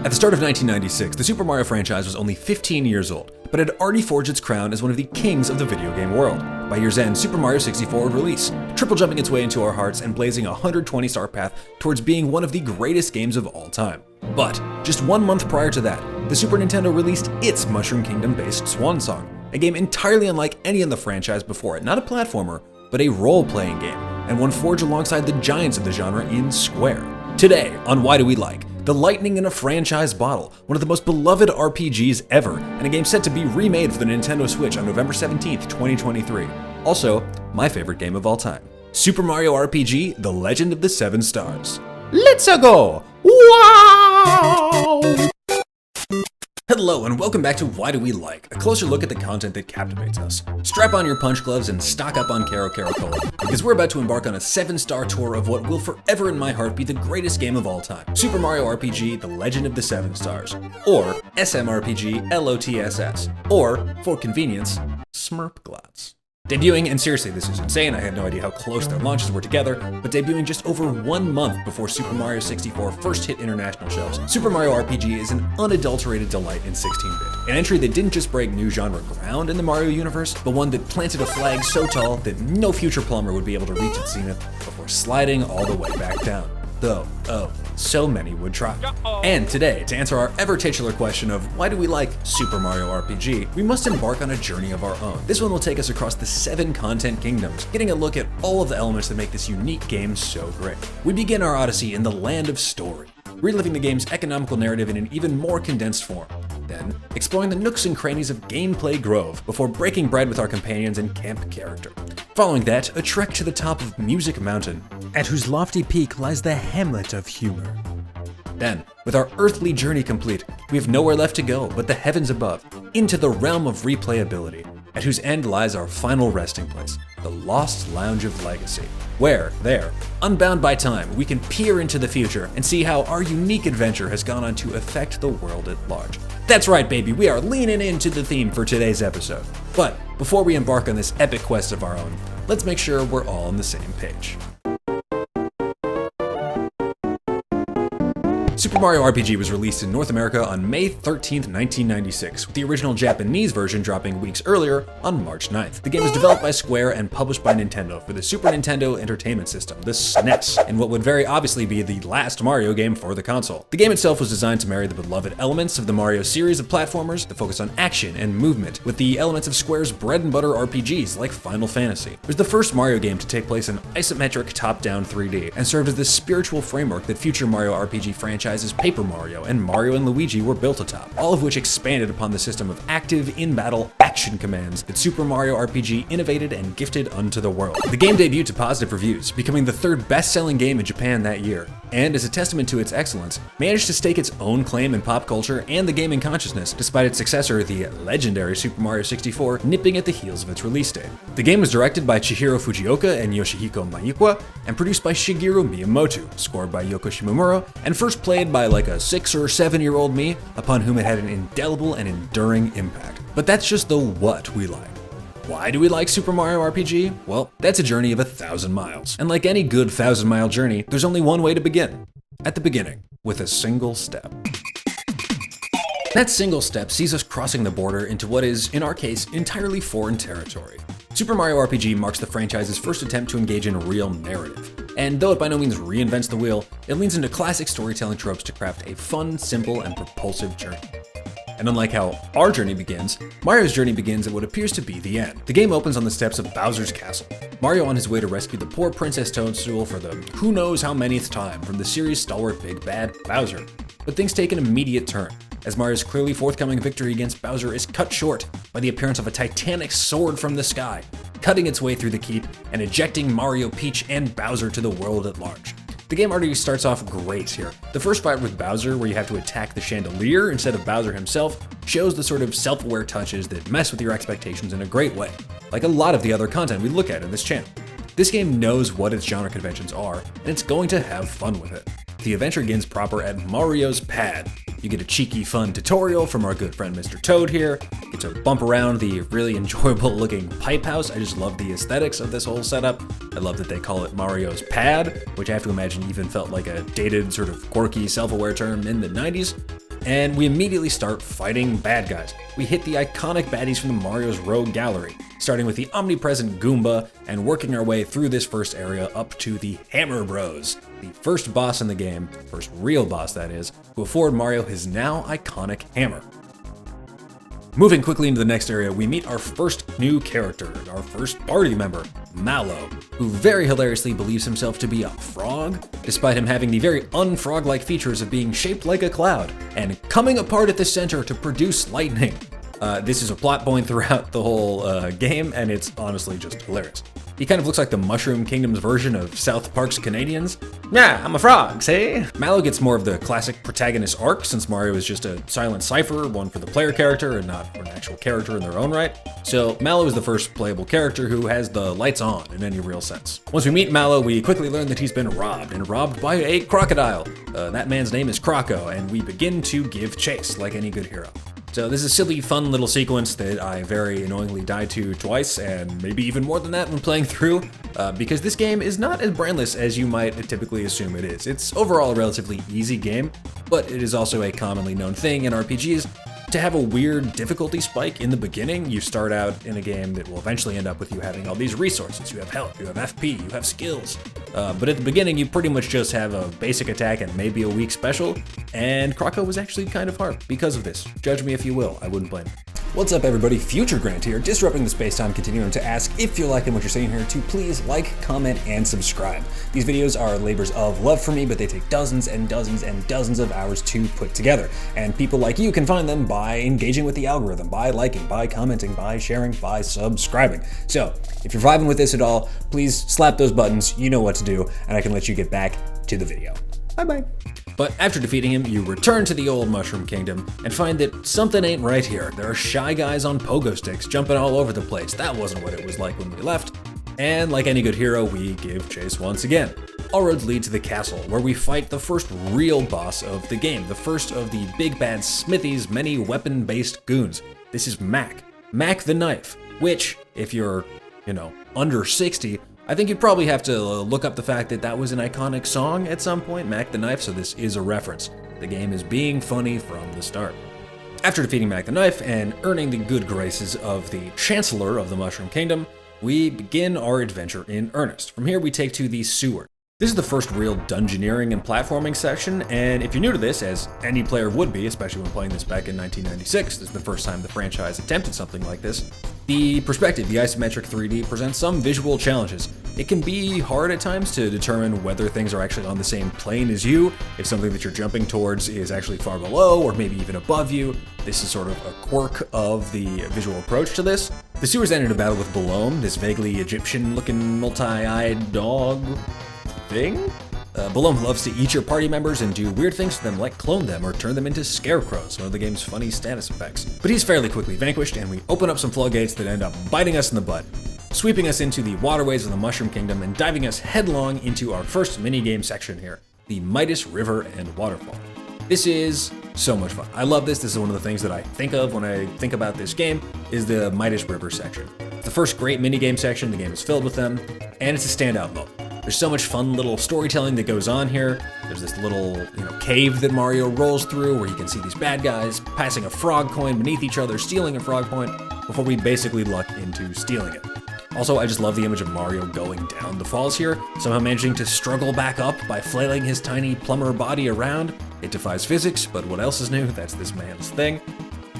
At the start of 1996, the Super Mario franchise was only 15 years old, but had already forged its crown as one of the kings of the video game world. By year's end, Super Mario 64 would release, triple jumping its way into our hearts and blazing a 120-star path towards being one of the greatest games of all time. But just 1 month prior to that, the Super Nintendo released its Mushroom Kingdom-based swan song, a game entirely unlike any in the franchise before it, not a platformer, but a role-playing game, and one forged alongside the giants of the genre in Square. Today, on Why Do We Like? The lightning in a franchise bottle, one of the most beloved RPGs ever, and a game set to be remade for the Nintendo Switch on November 17th, 2023. Also, my favorite game of all time, Super Mario RPG: The Legend of the Seven Stars. Let's go! Wow! Hello and welcome back to Why Do We Like, a closer look at the content that captivates us. Strap on your punch gloves and stock up on Caro Caro Cola, because we're about to embark on a 7-star tour of what will forever in my heart be the greatest game of all time, Super Mario RPG: The Legend of the Seven Stars, or SMRPG LOTSS, or, for convenience, Smurpglotts. Debuting, and seriously, this is insane, I had no idea how close their launches were together, but debuting just over 1 month before Super Mario 64 first hit international shelves, Super Mario RPG is an unadulterated delight in 16-bit. An entry that didn't just break new genre ground in the Mario universe, but one that planted a flag so tall that no future plumber would be able to reach its zenith before sliding all the way back down. Though, so many would try. And today, to answer our ever-titular question of why do we like Super Mario RPG, we must embark on a journey of our own. This one will take us across the 7 content kingdoms, getting a look at all of the elements that make this unique game so great. We begin our odyssey in the land of story, reliving the game's economical narrative in an even more condensed form. Then, exploring the nooks and crannies of Gameplay Grove before breaking bread with our companions and camp character. Following that, a trek to the top of Music Mountain, at whose lofty peak lies the Hamlet of Humor. Then, with our earthly journey complete, we have nowhere left to go but the heavens above, into the Realm of Replayability, at whose end lies our final resting place, the Lost Lounge of Legacy, where, there, unbound by time, we can peer into the future and see how our unique adventure has gone on to affect the world at large. That's right, baby, we are leaning into the theme for today's episode. But before we embark on this epic quest of our own, let's make sure we're all on the same page. Super Mario RPG was released in North America on May 13th, 1996, with the original Japanese version dropping weeks earlier on March 9th. The game was developed by Square and published by Nintendo for the Super Nintendo Entertainment System, the SNES, in what would very obviously be the last Mario game for the console. The game itself was designed to marry the beloved elements of the Mario series of platformers that focus on action and movement, with the elements of Square's bread and butter RPGs like Final Fantasy. It was the first Mario game to take place in isometric top-down 3D, and served as the spiritual framework that future Mario RPG franchises Paper Mario and Mario and Luigi were built atop, all of which expanded upon the system of active, in-battle action commands that Super Mario RPG innovated and gifted unto the world. The game debuted to positive reviews, becoming the 3rd best-selling game in Japan that year, and as a testament to its excellence, managed to stake its own claim in pop culture and the gaming consciousness, despite its successor, the legendary Super Mario 64, nipping at the heels of its release date. The game was directed by Chihiro Fujioka and Yoshihiko Maikwa, and produced by Shigeru Miyamoto, scored by Yoko Shimomura, and first played by like a 6 or 7-year-old me, upon whom it had an indelible and enduring impact. But that's just the what we like. Why do we like Super Mario RPG? Well, that's a journey of 1,000 miles. And like any good 1,000-mile journey, there's only one way to begin. At the beginning, with a single step. That single step sees us crossing the border into what is, in our case, entirely foreign territory. Super Mario RPG marks the franchise's first attempt to engage in real narrative. And though it by no means reinvents the wheel, it leans into classic storytelling tropes to craft a fun, simple, and propulsive journey. And unlike how our journey begins, Mario's journey begins at what appears to be the end. The game opens on the steps of Bowser's castle, Mario on his way to rescue the poor Princess Toadstool for the who knows how manyth time from the series' stalwart big bad, Bowser. But things take an immediate turn, as Mario's clearly forthcoming victory against Bowser is cut short by the appearance of a titanic sword from the sky, cutting its way through the keep and ejecting Mario, Peach, and Bowser to the world at large. The game already starts off great here. The first fight with Bowser, where you have to attack the chandelier instead of Bowser himself, shows the sort of self-aware touches that mess with your expectations in a great way, like a lot of the other content we look at in this channel. This game knows what its genre conventions are, and it's going to have fun with it. The adventure begins proper at Mario's pad. You get a cheeky, fun tutorial from our good friend Mr. Toad here. You get to bump around the really enjoyable looking pipe house. I just love the aesthetics of this whole setup. I love that they call it Mario's pad, which I have to imagine even felt like a dated, sort of quirky, self-aware term in the 90s. and we immediately start fighting bad guys. We hit the iconic baddies from the Mario's Rogue Gallery, starting with the omnipresent Goomba and working our way through this first area up to the Hammer Bros, the first boss in the game, first real boss that is, who afford Mario his now iconic hammer. Moving quickly into the next area, we meet our first new character, our first party member, Mallow, who very hilariously believes himself to be a frog, despite him having the very unfrog-like features of being shaped like a cloud and coming apart at the center to produce lightning. This is a plot point throughout the whole game, and it's honestly just hilarious. He kind of looks like the Mushroom Kingdom's version of South Park's Canadians. Yeah, I'm a frog, see? Mallow gets more of the classic protagonist arc, since Mario is just a silent cipher, one for the player character and not for an actual character in their own right. So Mallow is the first playable character who has the lights on in any real sense. Once we meet Mallow, we quickly learn that he's been robbed, and robbed by a crocodile. That man's name is Croco, and we begin to give chase like any good hero. So this is a silly, fun little sequence that I very annoyingly died to twice, and maybe even more than that when playing through, because this game is not as brainless as you might typically assume it is. It's overall a relatively easy game, but it is also a commonly known thing in RPGs to have a weird difficulty spike in the beginning. You start out in a game that will eventually end up with you having all these resources. You have health, you have FP, you have skills. But at the beginning, you pretty much just have a basic attack and maybe a weak special, and Croco was actually kind of hard because of this. Judge me if you will, I wouldn't blame. What's up everybody, Future Grant here, disrupting the space-time continuum to ask if you're liking what you're seeing here to please like, comment, and subscribe. These videos are labors of love for me, but they take dozens and dozens and dozens of hours to put together. And people like you can find them by engaging with the algorithm, by liking, by commenting, by sharing, by subscribing. So, if you're vibing with this at all, please slap those buttons, you know what to do, and I can let you get back to the video. Bye-bye. But after defeating him, you return to the old Mushroom Kingdom and find that something ain't right here. There are shy guys on pogo sticks jumping all over the place. That wasn't what it was like when we left. And like any good hero, we give chase once again. All roads lead to the castle, where we fight the first real boss of the game, the first of the big bad Smithy's many weapon-based goons. This is Mac the Knife, which, if you're, under 60, I think you'd probably have to look up the fact that that was an iconic song at some point, Mac the Knife, so this is a reference. The game is being funny from the start. After defeating Mac the Knife and earning the good graces of the Chancellor of the Mushroom Kingdom, we begin our adventure in earnest. From here we take to the sewer. This is the first real dungeoneering and platforming section, and if you're new to this, as any player would be, especially when playing this back in 1996, this is the first time the franchise attempted something like this, the perspective, the isometric 3D, presents some visual challenges. It can be hard at times to determine whether things are actually on the same plane as you, if something that you're jumping towards is actually far below, or maybe even above you. This is sort of a quirk of the visual approach to this. The sewers end in a battle with Balome, this vaguely Egyptian-looking multi-eyed dog thing? Balome loves to eat your party members and do weird things to them like clone them or turn them into scarecrows, one of the game's funny status effects. But he's fairly quickly vanquished, and we open up some floodgates that end up biting us in the butt, sweeping us into the waterways of the Mushroom Kingdom and diving us headlong into our first minigame section here, the Midas River and Waterfall. This is so much fun. I love this. This is one of the things that I think of when I think about this game, is the Midas River section. It's the first great minigame section, the game is filled with them, and it's a standout mode. There's so much fun little storytelling that goes on here. There's this little, cave that Mario rolls through where you can see these bad guys passing a frog coin beneath each other, stealing a frog coin, before we basically luck into stealing it. Also, I just love the image of Mario going down the falls here, somehow managing to struggle back up by flailing his tiny plumber body around. It defies physics, but what else is new? That's this man's thing.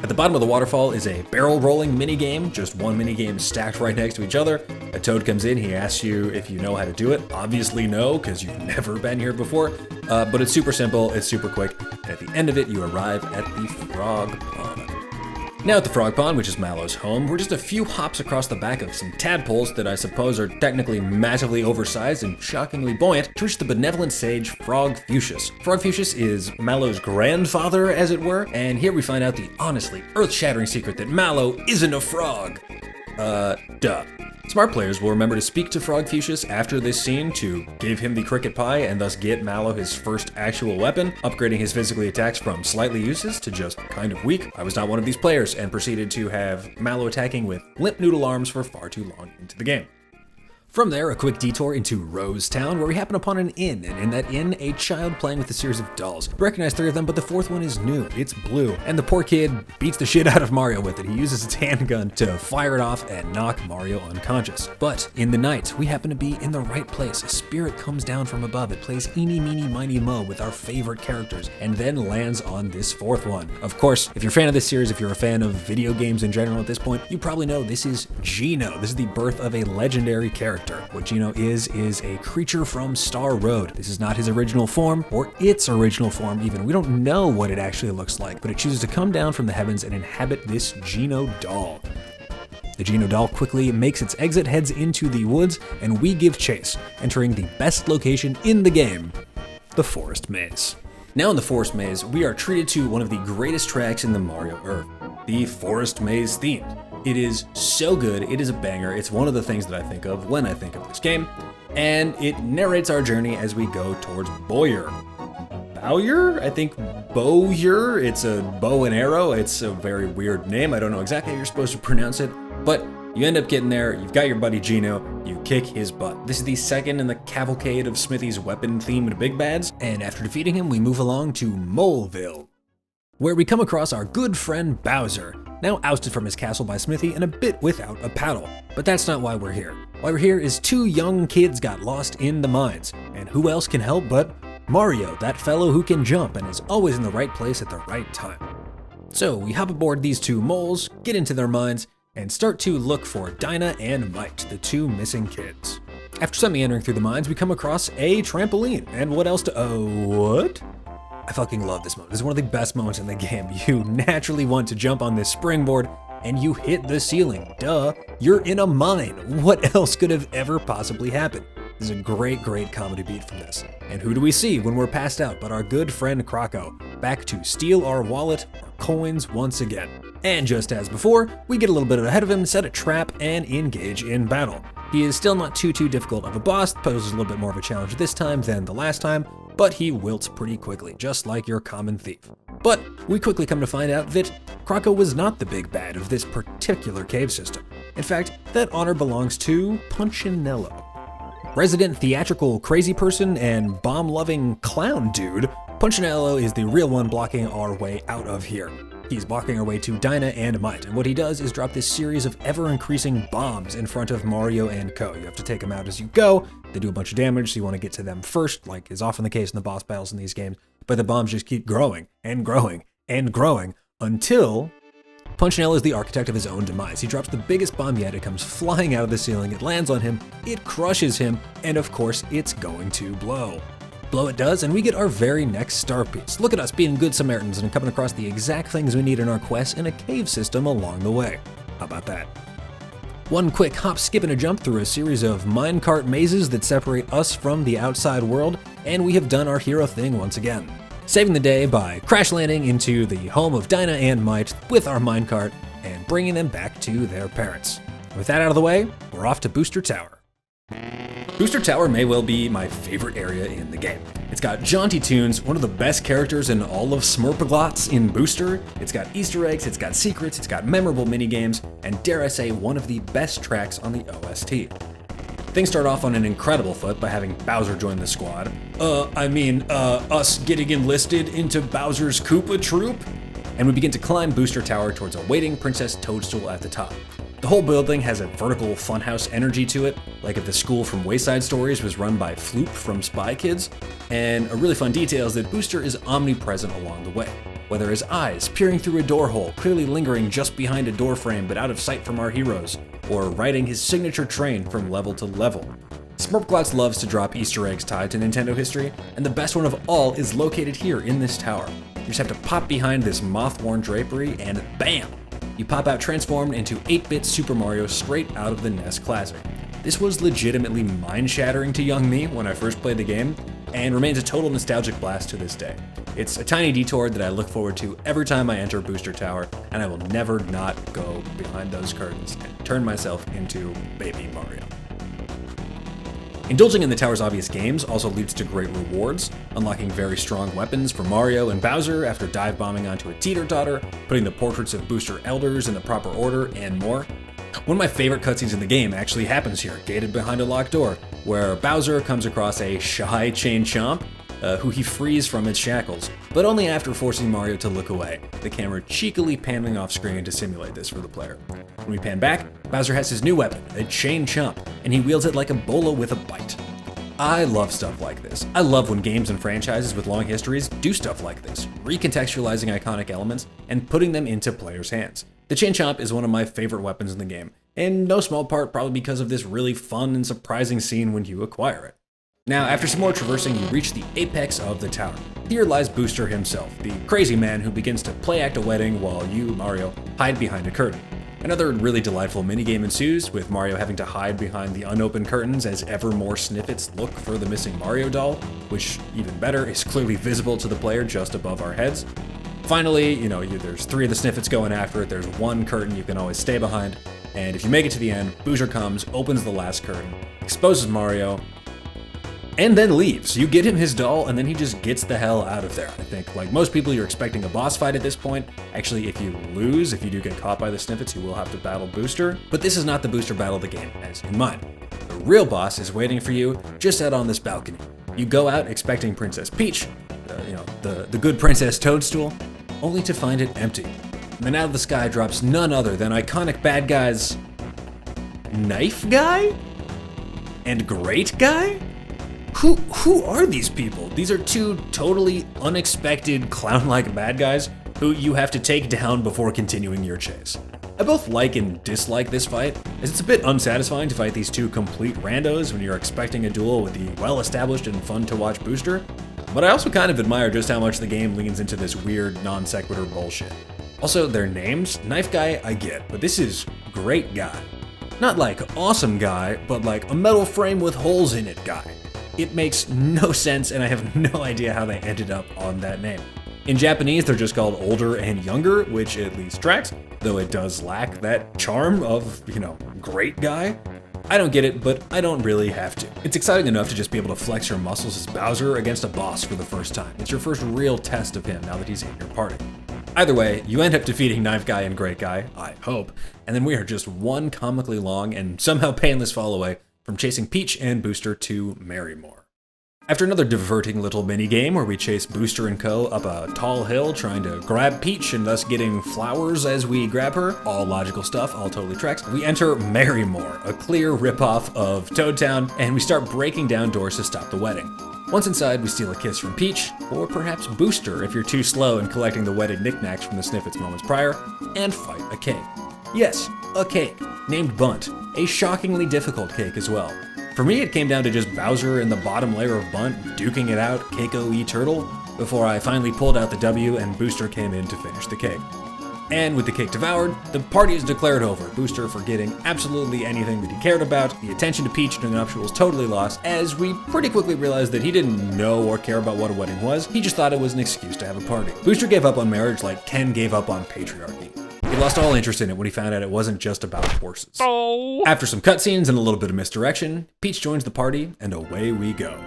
At the bottom of the waterfall is a barrel rolling minigame, just one minigame stacked right next to each other. A toad comes in, he asks you if you know how to do it. Obviously no, because you've never been here before, but it's super simple, it's super quick, and at the end of it you arrive at the Frog Pond. Now at the Frog Pond, which is Mallow's home, we're just a few hops across the back of some tadpoles that I suppose are technically massively oversized and shockingly buoyant to reach the benevolent sage Frogfucius. Frogfucius is Mallow's grandfather, as it were, and here we find out the honestly earth-shattering secret that Mallow isn't a frog. Duh. Smart players will remember to speak to Frogfucius after this scene to give him the cricket pie and thus get Mallow his first actual weapon, upgrading his physically attacks from slightly useless to just kind of weak. I was not one of these players and proceeded to have Mallow attacking with limp noodle arms for far too long into the game. From there, a quick detour into Rose Town, where we happen upon an inn, and in that inn, a child playing with a series of dolls. We recognize 3 of them, but the 4th one is new. It's blue, and the poor kid beats the shit out of Mario with it. He uses his handgun to fire it off and knock Mario unconscious. But in the night, we happen to be in the right place. A spirit comes down from above. It plays Eeny, Meeny, Miny, Mo with our favorite characters, and then lands on this 4th one. Of course, if you're a fan of this series, if you're a fan of video games in general at this point, you probably know this is Geno. This is the birth of a legendary character. What Geno is a creature from Star Road. This is not his original form, or its original form even. We don't know what it actually looks like, but it chooses to come down from the heavens and inhabit this Geno doll. The Geno doll quickly makes its exit, heads into the woods, and we give chase, entering the best location in the game, the Forest Maze. Now in the Forest Maze, we are treated to one of the greatest tracks in the Mario Earth, the Forest Maze theme. It is so good, it is a banger, it's one of the things that I think of when I think of this game, and it narrates our journey as we go towards Bowyer. Bowyer? I think Bowyer, it's a bow and arrow, it's a very weird name, I don't know exactly how you're supposed to pronounce it, but you end up getting there, you've got your buddy Geno, you kick his butt. This is the second in the cavalcade of Smithy's weapon-themed big bads, and after defeating him, we move along to Moleville, where we come across our good friend Bowser, now ousted from his castle by Smithy and a bit without a paddle. But that's not why we're here. Why we're here is 2 young kids got lost in the mines, and who else can help but Mario, that fellow who can jump and is always in the right place at the right time. So we hop aboard these 2 moles, get into their mines, and start to look for Dinah and Mite, the 2 missing kids. After semi-entering through the mines, we come across a trampoline, and what else what? I fucking love this moment. This is one of the best moments in the game. You naturally want to jump on this springboard and you hit the ceiling. Duh, you're in a mine. What else could have ever possibly happened? This is a great comedy beat from this. And who do we see when we're passed out but our good friend Krocko, back to steal our wallet, our coins once again. And just as before, we get a little bit ahead of him, set a trap, and engage in battle. He is still not too difficult of a boss, poses a little bit more of a challenge this time than the last time, but he wilts pretty quickly, just like your common thief. But we quickly come to find out that Krocko was not the big bad of this particular cave system. In fact, that honor belongs to Punchinello. Resident theatrical crazy person and bomb-loving clown dude, Punchinello is the real one blocking our way out of here. He's blocking our way to Dinah and Mite, and what he does is drop this series of ever-increasing bombs in front of Mario and Co. You have to take them out as you go. They do a bunch of damage, so you want to get to them first, like is often the case in the boss battles in these games, but the bombs just keep growing and growing and growing until Punchinello is the architect of his own demise. He drops the biggest bomb yet, it comes flying out of the ceiling, it lands on him, it crushes him, and of course, it's going to blow. Blow it does, and we get our very next star piece. Look at us being good Samaritans and coming across the exact things we need in our quest in a cave system along the way. How about that? One quick hop, skip, and a jump through a series of minecart mazes that separate us from the outside world, and we have done our hero thing once again. Saving the day by crash landing into the home of Dinah and Mite with our minecart and bringing them back to their parents. With that out of the way, we're off to Booster Tower. Booster Tower may well be my favorite area in the game. It's got Jaunty Tunes, one of the best characters in all of Smurpglotts in Booster. It's got Easter eggs, it's got secrets, it's got memorable minigames, and dare I say, one of the best tracks on the OST. Things start off on an incredible foot by having Bowser join the squad. Us getting enlisted into Bowser's Koopa troop? And we begin to climb Booster Tower towards a waiting Princess Toadstool at the top. The whole building has a vertical funhouse energy to it, like if the school from Wayside Stories was run by Floop from Spy Kids. And a really fun detail is that Booster is omnipresent along the way. Whether his eyes peering through a door hole, clearly lingering just behind a door frame but out of sight from our heroes, or riding his signature train from level to level. Smurpglotts loves to drop Easter eggs tied to Nintendo history, and the best one of all is located here in this tower. You just have to pop behind this moth-worn drapery and bam! You pop out transformed into 8-bit Super Mario straight out of the NES Classic. This was legitimately mind-shattering to young me when I first played the game, and remains a total nostalgic blast to this day. It's a tiny detour that I look forward to every time I enter Booster Tower, and I will never not go behind those curtains and turn myself into Baby Mario. Indulging in the tower's obvious games also leads to great rewards, unlocking very strong weapons for Mario and Bowser after dive bombing onto a teeter-totter, putting the portraits of Booster Elders in the proper order, and more. One of my favorite cutscenes in the game actually happens here, gated behind a locked door, where Bowser comes across a shy chain chomp, who he frees from its shackles, but only after forcing Mario to look away, the camera cheekily panning off screen to simulate this for the player. When we pan back, Bowser has his new weapon, a chain chomp, and he wields it like a bola with a bite. I love stuff like this. I love when games and franchises with long histories do stuff like this, recontextualizing iconic elements and putting them into players' hands. The chain chomp is one of my favorite weapons in the game, in no small part probably because of this really fun and surprising scene when you acquire it. Now, after some more traversing, you reach the apex of the tower. Here lies Booster himself, the crazy man who begins to play act a wedding while you, Mario, hide behind a curtain. Another really delightful minigame ensues, with Mario having to hide behind the unopened curtains as ever more snippets look for the missing Mario doll, which, even better, is clearly visible to the player just above our heads. Finally, there's 3 of the snippets going after it, there's 1 curtain you can always stay behind, and if you make it to the end, Booster comes, opens the last curtain, exposes Mario, and then leaves. You get him his doll, and then he just gets the hell out of there. I think, like most people, you're expecting a boss fight at this point. Actually, if you do get caught by the snippets, you will have to battle Booster. But this is not the Booster battle the game has in mind. The real boss is waiting for you just out on this balcony. You go out expecting Princess Peach, the good Princess Toadstool, only to find it empty. And then out of the sky drops none other than iconic bad guys, Knife Guy and Great Guy? Who are these people? These are 2 totally unexpected clown-like bad guys who you have to take down before continuing your chase. I both like and dislike this fight, as it's a bit unsatisfying to fight these 2 complete randos when you're expecting a duel with the well-established and fun-to-watch Booster, but I also kind of admire just how much the game leans into this weird non-sequitur bullshit. Also, their names, Knife Guy I get, but this is Great Guy. Not like Awesome Guy, but like a metal frame with holes in it guy. It makes no sense, and I have no idea how they ended up on that name. In Japanese, they're just called Older and Younger, which at least tracks, though it does lack that charm of, Great Guy. I don't get it, but I don't really have to. It's exciting enough to just be able to flex your muscles as Bowser against a boss for the first time. It's your first real test of him now that he's in your party. Either way, you end up defeating Knife Guy and Great Guy, I hope, and then we are just one comically long and somehow painless fall away from chasing Peach and Booster to Marrymore. After another diverting little mini-game where we chase Booster and co. up a tall hill trying to grab Peach and thus getting flowers as we grab her, all logical stuff, all totally tracks, we enter Marrymore, a clear ripoff of Toad Town, and we start breaking down doors to stop the wedding. Once inside, we steal a kiss from Peach, or perhaps Booster if you're too slow in collecting the wedding knickknacks from the snippets moments prior, and fight a cake. Yes, a cake, named Bunt, a shockingly difficult cake as well. For me, it came down to just Bowser in the bottom layer of Bunt duking it out, Keiko E Turtle, before I finally pulled out the W and Booster came in to finish the cake. And with the cake devoured, the party is declared over, Booster forgetting absolutely anything that he cared about, the attention to Peach during the nuptials totally lost, as we pretty quickly realized that he didn't know or care about what a wedding was, he just thought it was an excuse to have a party. Booster gave up on marriage like Ken gave up on patriarchy. He lost all interest in it when he found out it wasn't just about horses. Oh. After some cutscenes and a little bit of misdirection, Peach joins the party, and away we go.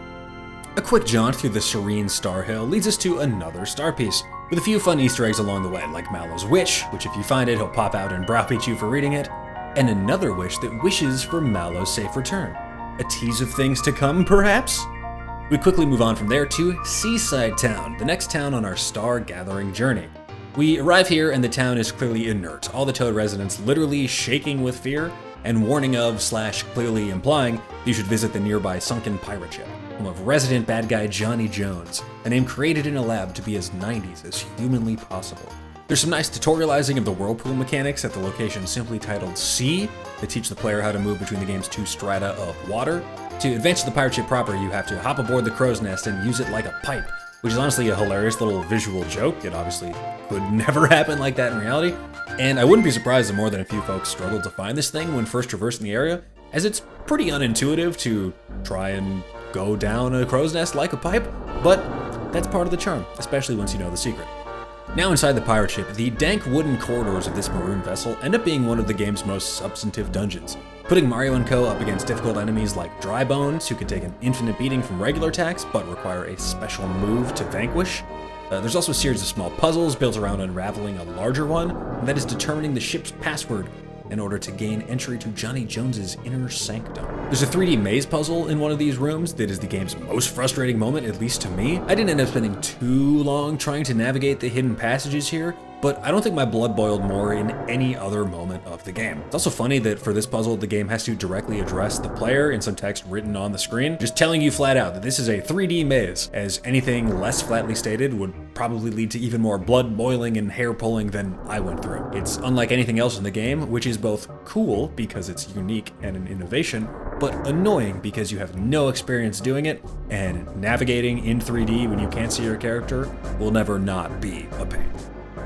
A quick jaunt through the serene Star Hill leads us to another star piece, with a few fun Easter eggs along the way, like Mallow's wish, which if you find it, he'll pop out and browbeat you for reading it, and another wish that wishes for Mallow's safe return. A tease of things to come, perhaps? We quickly move on from there to Seaside Town, the next town on our star-gathering journey. We arrive here and the town is clearly inert, all the Toad residents literally shaking with fear and warning of / clearly implying you should visit the nearby sunken pirate ship, home of resident bad guy Johnny Jones, a name created in a lab to be as 90s as humanly possible. There's some nice tutorializing of the whirlpool mechanics at the location simply titled Sea that teach the player how to move between the game's 2 strata of water. To advance to the pirate ship proper, you have to hop aboard the crow's nest and use it like a pipe, which is honestly a hilarious little visual joke. It obviously could never happen like that in reality, and I wouldn't be surprised if more than a few folks struggled to find this thing when first traversing the area, as it's pretty unintuitive to try and go down a crow's nest like a pipe, but that's part of the charm, especially once you know the secret. Now inside the pirate ship, the dank wooden corridors of this maroon vessel end up being one of the game's most substantive dungeons, putting Mario and co. up against difficult enemies like Dry Bones, who can take an infinite beating from regular attacks, but require a special move to vanquish. There's also a series of small puzzles built around unraveling a larger one, and that is determining the ship's password, in order to gain entry to Johnny Jones's inner sanctum. There's a 3D maze puzzle in one of these rooms that is the game's most frustrating moment, at least to me. I didn't end up spending too long trying to navigate the hidden passages here, but I don't think my blood boiled more in any other moment of the game. It's also funny that for this puzzle, the game has to directly address the player in some text written on the screen, just telling you flat out that this is a 3D maze, as anything less flatly stated would probably lead to even more blood boiling and hair pulling than I went through. It's unlike anything else in the game, which is both cool because it's unique and an innovation, but annoying because you have no experience doing it, and navigating in 3D when you can't see your character will never not be a pain.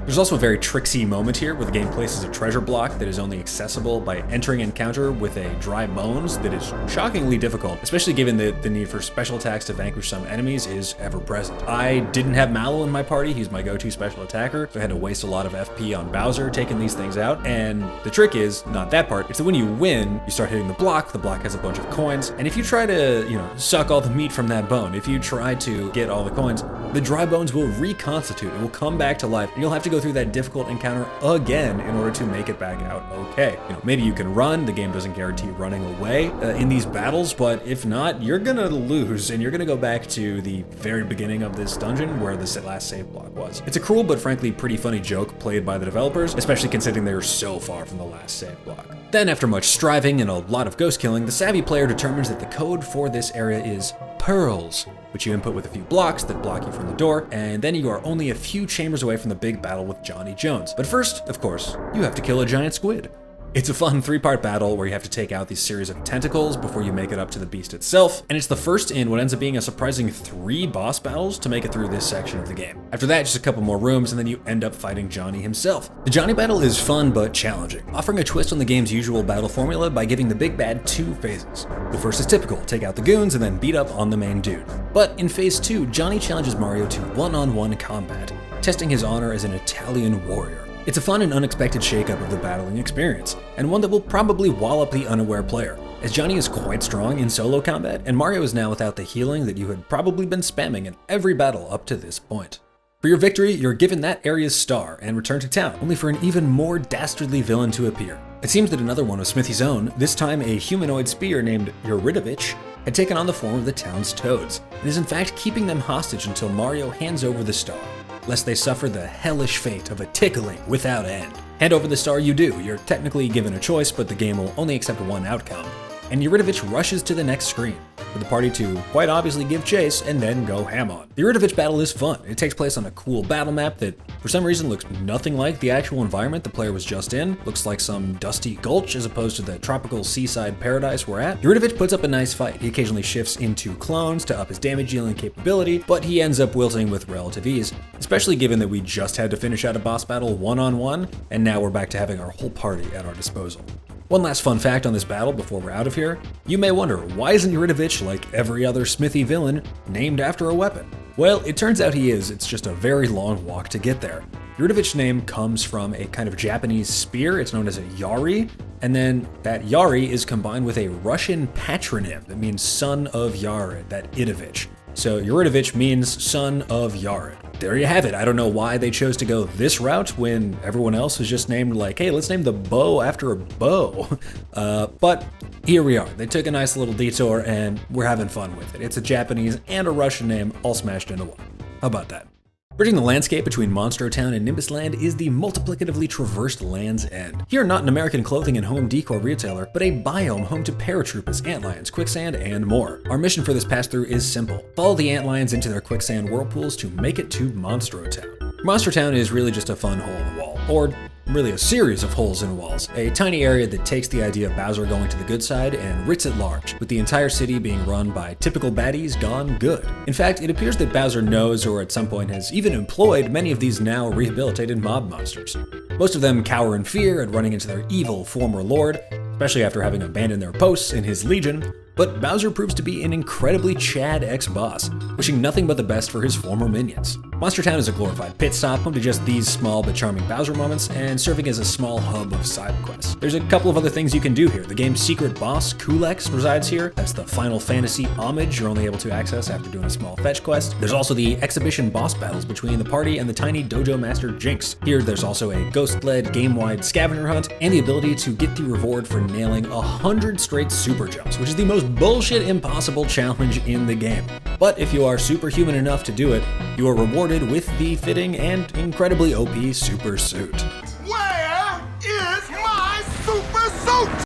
There's also a very tricksy moment here where the game places a treasure block that is only accessible by entering an encounter with a dry bones that is shockingly difficult, especially given that the need for special attacks to vanquish some enemies is ever present. I didn't have Mallow in my party, he's my go-to special attacker, so I had to waste a lot of FP on Bowser taking these things out, and the trick is, not that part, it's that when you win, you start hitting the block has a bunch of coins, and if you try to, suck all the meat from that bone, if you try to get all the coins, the dry bones will reconstitute, it will come back to life, and you'll have to go through that difficult encounter again in order to make it back out okay. Maybe you can run, the game doesn't guarantee running away in these battles, but if not, you're gonna lose and you're gonna go back to the very beginning of this dungeon where the last save block was. It's a cruel but frankly pretty funny joke played by the developers, especially considering they were so far from the last save block. Then after much striving and a lot of ghost killing, the savvy player determines that the code for this area is pearls, which you input with a few blocks that block you from the door, and then you are only a few chambers away from the big battle with Johnny Jones. But first, of course, you have to kill a giant squid. It's a fun 3-part battle where you have to take out these series of tentacles before you make it up to the beast itself, and it's the first in what ends up being a surprising 3 boss battles to make it through this section of the game. After that, just a couple more rooms, and then you end up fighting Johnny himself. The Johnny battle is fun but challenging, offering a twist on the game's usual battle formula by giving the big bad 2 phases. The first is typical, take out the goons and then beat up on the main dude. But in phase 2, Johnny challenges Mario to one-on-one combat, testing his honor as an Italian warrior. It's a fun and unexpected shakeup of the battling experience, and one that will probably wallop the unaware player, as Johnny is quite strong in solo combat, and Mario is now without the healing that you had probably been spamming in every battle up to this point. For your victory, you're given that area's star and return to town, only for an even more dastardly villain to appear. It seems that another one of Smithy's own, this time a humanoid spear named Eurytovich, had taken on the form of the town's toads, and is in fact keeping them hostage until Mario hands over the star, lest they suffer the hellish fate of a tickling without end. Hand over the star you do. You're technically given a choice, but the game will only accept one outcome. And Eurytovich rushes to the next screen, for the party to quite obviously give chase and then go ham on. The Eurytovich battle is fun. It takes place on a cool battle map that for some reason looks nothing like the actual environment the player was just in. Looks like some dusty gulch as opposed to the tropical seaside paradise we're at. Eurytovich puts up a nice fight. He occasionally shifts into clones to up his damage dealing capability, but he ends up wilting with relative ease, especially given that we just had to finish out a boss battle one-on-one, and now we're back to having our whole party at our disposal. One last fun fact on this battle before we're out of here. You may wonder, why isn't Eurytovich, like every other Smithy villain, named after a weapon? Well, it turns out he is. It's just a very long walk to get there. Eurytovich's name comes from a kind of Japanese spear. It's known as a yari, and then that yari is combined with a Russian patronym that means son of Yared, that Idovich. So Eurytovich means son of Yared. There you have it. I don't know why they chose to go this route when everyone else was just named like, hey, let's name the bow after a bow. But here we are. They took a nice little detour and we're having fun with it. It's a Japanese and a Russian name all smashed into one. How about that? Bridging the landscape between Monstro Town and Nimbus Land is the multiplicatively traversed Land's End. Here, not an American clothing and home decor retailer, but a biome home to paratroopers, antlions, quicksand, and more. Our mission for this pass-through is simple. Follow the antlions into their quicksand whirlpools to make it to Monstro Town. Monstro Town is really just a fun hole in the wall, or really a series of holes in walls. A tiny area that takes the idea of Bowser going to the good side and writs it large, with the entire city being run by typical baddies gone good. In fact, it appears that Bowser knows or at some point has even employed many of these now rehabilitated mob monsters. Most of them cower in fear at running into their evil former lord, especially after having abandoned their posts in his legion, but Bowser proves to be an incredibly Chad ex-boss, wishing nothing but the best for his former minions. Monster Town is a glorified pit stop, home to just these small but charming Bowser moments, and serving as a small hub of side quests. There's a couple of other things you can do here. The game's secret boss, Kulex, resides here. That's the Final Fantasy homage you're only able to access after doing a small fetch quest. There's also the exhibition boss battles between the party and the tiny dojo master Jinx. Here, there's also a ghost-led, game-wide scavenger hunt, and the ability to get the reward for nailing 100 straight super jumps, which is the most bullshit impossible challenge in the game. But if you are superhuman enough to do it, you are rewarded with the fitting and incredibly OP super suit. Where is my super suit?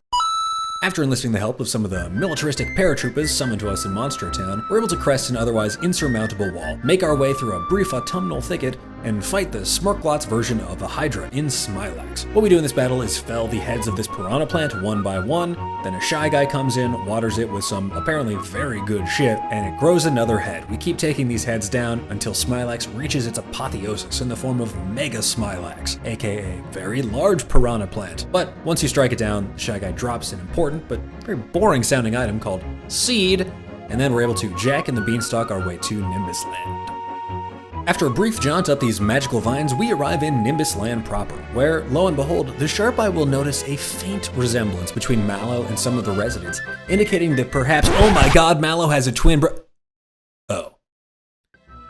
After enlisting the help of some of the militaristic paratroopers summoned to us in Monster Town, we're able to crest an otherwise insurmountable wall, make our way through a brief autumnal thicket, and fight the Smurpglotts version of the Hydra in Smilax. What we do in this battle is fell the heads of this piranha plant one by one, then a shy guy comes in, waters it with some apparently very good shit, and it grows another head. We keep taking these heads down until Smilax reaches its apotheosis in the form of Mega Smilax, aka very large piranha plant. But once you strike it down, the shy guy drops an important but very boring sounding item called Seed, and then we're able to Jack and the Beanstalk our way to Nimbus Land. After a brief jaunt up these magical vines, we arrive in Nimbus Land proper, where, lo and behold, the sharp eye will notice a faint resemblance between Mallow and some of the residents, indicating that perhaps, oh my god, Mallow has a twin Oh.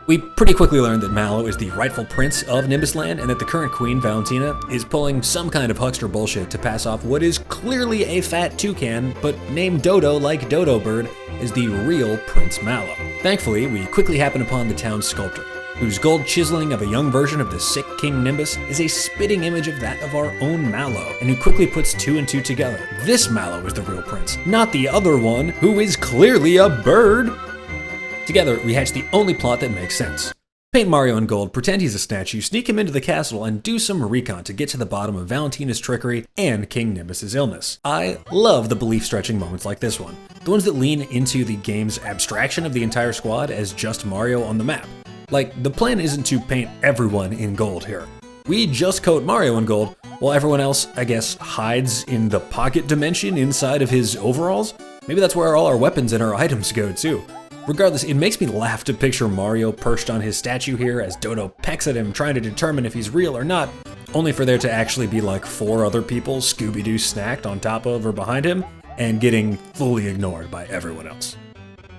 We pretty quickly learned that Mallow is the rightful prince of Nimbus Land, and that the current queen, Valentina, is pulling some kind of huckster bullshit to pass off what is clearly a fat toucan, but named Dodo like Dodo Bird, as the real Prince Mallow. Thankfully, we quickly happen upon the town's sculptor, whose gold chiseling of a young version of the sick King Nimbus is a spitting image of that of our own Mallow, and who quickly puts two and two together. This Mallow is the real prince, not the other one, who is clearly a bird. Together, we hatch the only plot that makes sense. Paint Mario in gold, pretend he's a statue, sneak him into the castle, and do some recon to get to the bottom of Valentina's trickery and King Nimbus's illness. I love the belief-stretching moments like this one, the ones that lean into the game's abstraction of the entire squad as just Mario on the map. Like, the plan isn't to paint everyone in gold here. We just coat Mario in gold, while everyone else, I guess, hides in the pocket dimension inside of his overalls. Maybe that's where all our weapons and our items go too. Regardless, it makes me laugh to picture Mario perched on his statue here as Dodo pecks at him trying to determine if he's real or not, only for there to actually be like 4 other people Scooby-Doo snacked on top of or behind him, and getting fully ignored by everyone else.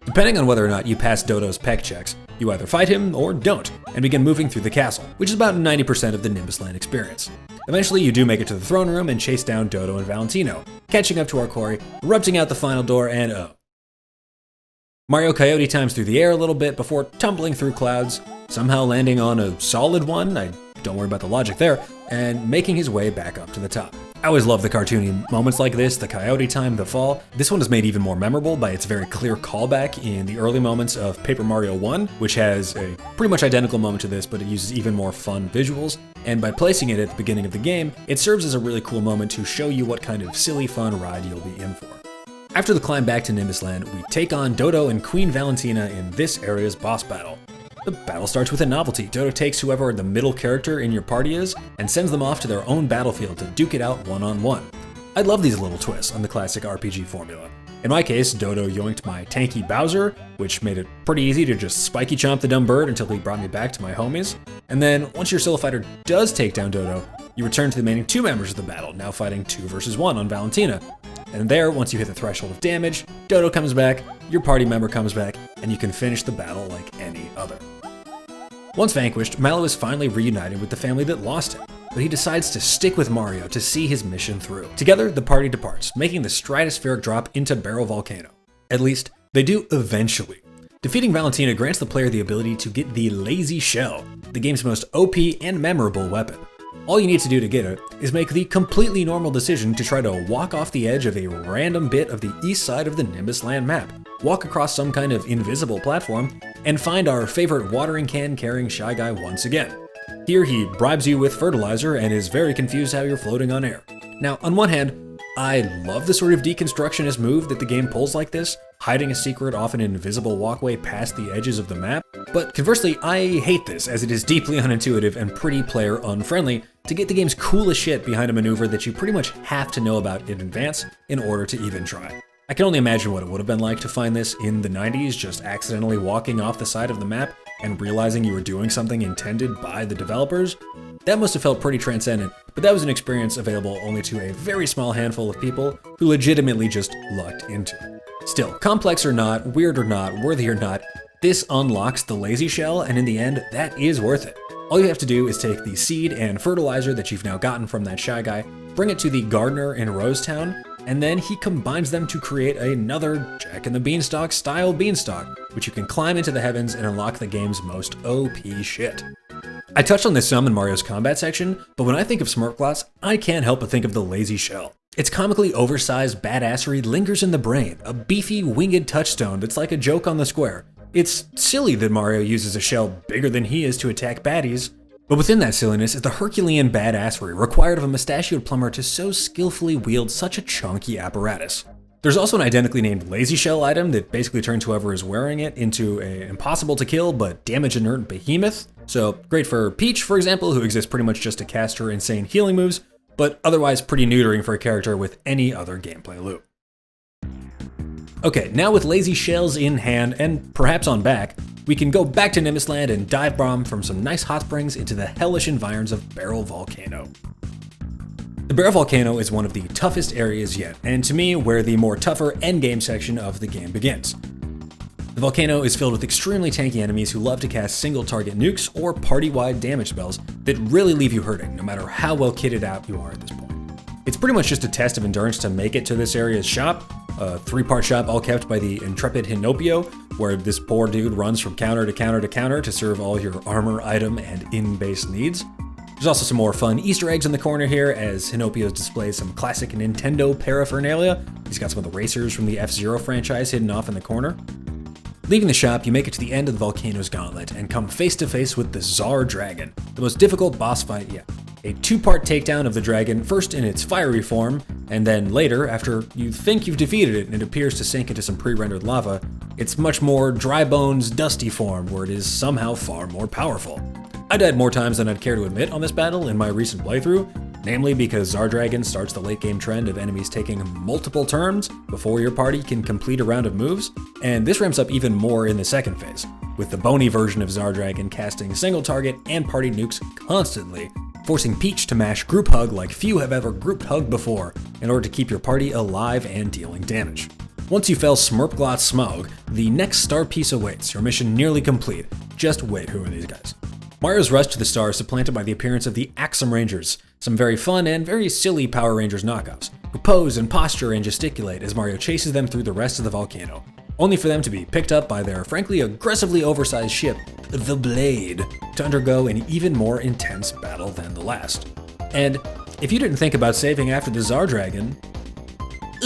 Depending on whether or not you pass Dodo's peck checks, you either fight him or don't, and begin moving through the castle, which is about 90% of the Nimbus Land experience. Eventually, you do make it to the throne room and chase down Dodo and Valentino, catching up to our quarry, erupting out the final door, and Mario Coyote times through the air a little bit before tumbling through clouds, somehow landing on a solid one, I don't worry about the logic there, and making his way back up to the top. I always love the cartoony moments like this, the coyote time, the fall. This one is made even more memorable by its very clear callback in the early moments of Paper Mario 1, which has a pretty much identical moment to this, but it uses even more fun visuals. And by placing it at the beginning of the game, it serves as a really cool moment to show you what kind of silly fun ride you'll be in for. After the climb back to Nimbus Land, we take on Dodo and Queen Valentina in this area's boss battle. The battle starts with a novelty. Dodo takes whoever the middle character in your party is and sends them off to their own battlefield to duke it out one-on-one. I love these little twists on the classic RPG formula. In my case, Dodo yoinked my tanky Bowser, which made it pretty easy to just spiky chomp the dumb bird until he brought me back to my homies. And then, once your solo fighter does take down Dodo, you return to the remaining 2 members of the battle, now fighting 2 versus 1 on Valentina. And there, once you hit the threshold of damage, Dodo comes back, your party member comes back, and you can finish the battle like any other. Once vanquished, Mallow is finally reunited with the family that lost him, but he decides to stick with Mario to see his mission through. Together, the party departs, making the stratospheric drop into Barrel Volcano. At least, they do eventually. Defeating Valentina grants the player the ability to get the Lazy Shell, the game's most OP and memorable weapon. All you need to do to get it is make the completely normal decision to try to walk off the edge of a random bit of the east side of the Nimbus Land map, walk across some kind of invisible platform, and find our favorite watering can carrying Shy Guy once again. Here he bribes you with fertilizer and is very confused how you're floating on air. Now, on one hand, I love the sort of deconstructionist move that the game pulls like this, hiding a secret off an invisible walkway past the edges of the map, but conversely, I hate this as it is deeply unintuitive and pretty player unfriendly to get the game's coolest shit behind a maneuver that you pretty much have to know about in advance in order to even try. I can only imagine what it would have been like to find this in the 90s, just accidentally walking off the side of the map and realizing you were doing something intended by the developers, that must have felt pretty transcendent, but that was an experience available only to a very small handful of people who legitimately just lucked into it. Still, complex or not, weird or not, worthy or not, this unlocks the lazy shell, and in the end, that is worth it. All you have to do is take the seed and fertilizer that you've now gotten from that Shy Guy, bring it to the gardener in Rosetown, and then he combines them to create another Jack and the Beanstalk style beanstalk, which you can climb into the heavens and unlock the game's most OP shit. I touched on this some in Mario's combat section, but when I think of Smurpglotts, I can't help but think of the lazy shell. Its comically oversized badassery lingers in the brain, a beefy winged touchstone that's like a joke on the square. It's silly that Mario uses a shell bigger than he is to attack baddies, but within that silliness is the Herculean badassery required of a mustachioed plumber to so skillfully wield such a chunky apparatus. There's also an identically named lazy shell item that basically turns whoever is wearing it into an impossible to kill but damage inert behemoth. So great for Peach, for example, who exists pretty much just to cast her insane healing moves, but otherwise pretty neutering for a character with any other gameplay loop. Okay, now with lazy shells in hand, and perhaps on back, we can go back to Nimbusland and dive bomb from some nice hot springs into the hellish environs of Barrel Volcano. The Barrel Volcano is one of the toughest areas yet, and to me, where the more tougher endgame section of the game begins. The volcano is filled with extremely tanky enemies who love to cast single target nukes or party-wide damage spells that really leave you hurting, no matter how well kitted out you are at this point. It's pretty much just a test of endurance to make it to this area's shop, a 3-part shop all kept by the intrepid Hinopio, where this poor dude runs from counter to counter to counter to serve all your armor, item, and in-base needs. There's also some more fun Easter eggs in the corner here, as Hinopio displays some classic Nintendo paraphernalia. He's got some of the racers from the F-Zero franchise hidden off in the corner. Leaving the shop, you make it to the end of the volcano's gauntlet and come face to face with the Tsar Dragon, the most difficult boss fight yet. A 2-part takedown of the dragon, first in its fiery form, and then later, after you think you've defeated it and it appears to sink into some pre-rendered lava, its much more dry bones, dusty form, where it is somehow far more powerful. I died more times than I'd care to admit on this battle in my recent playthrough, namely because Zardragon starts the late game trend of enemies taking multiple turns before your party can complete a round of moves, and this ramps up even more in the second phase, with the bony version of Zardragon casting single target and party nukes constantly, forcing Peach to mash group hug like few have ever grouped hugged before in order to keep your party alive and dealing damage. Once you fell Smurpglotts Smaug, the next star piece awaits, your mission nearly complete. Just wait, who are these guys? Mario's rush to the star is supplanted by the appearance of the Axum Rangers, some very fun and very silly Power Rangers knockoffs, who pose and posture and gesticulate as Mario chases them through the rest of the volcano, only for them to be picked up by their frankly aggressively oversized ship, the Blade, to undergo an even more intense battle than the last. And if you didn't think about saving after the Zardragon,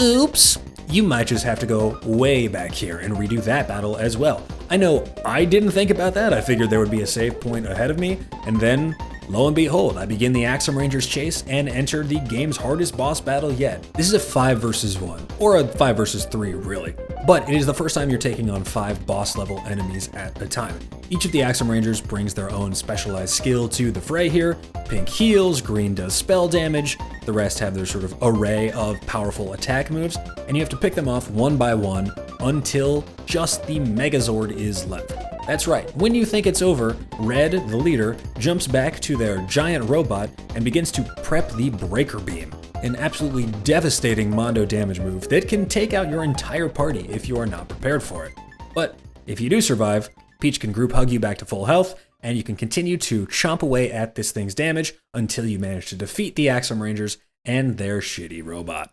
oops, you might just have to go way back here and redo that battle as well. I know I didn't think about that. I figured there would be a save point ahead of me, and then lo and behold, I begin the Axum Rangers chase and enter the game's hardest boss battle yet. This is a 5 versus 1, or a 5 versus 3 really, but it is the first time you're taking on 5 boss level enemies at a time. Each of the Axum Rangers brings their own specialized skill to the fray here. Pink heals, green does spell damage, the rest have their sort of array of powerful attack moves, and you have to pick them off one by one until just the Megazord is left. That's right, when you think it's over, Red, the leader, jumps back to their giant robot and begins to prep the Breaker Beam, an absolutely devastating Mondo damage move that can take out your entire party if you are not prepared for it. But if you do survive, Peach can group hug you back to full health, and you can continue to chomp away at this thing's damage until you manage to defeat the Axum Rangers and their shitty robot.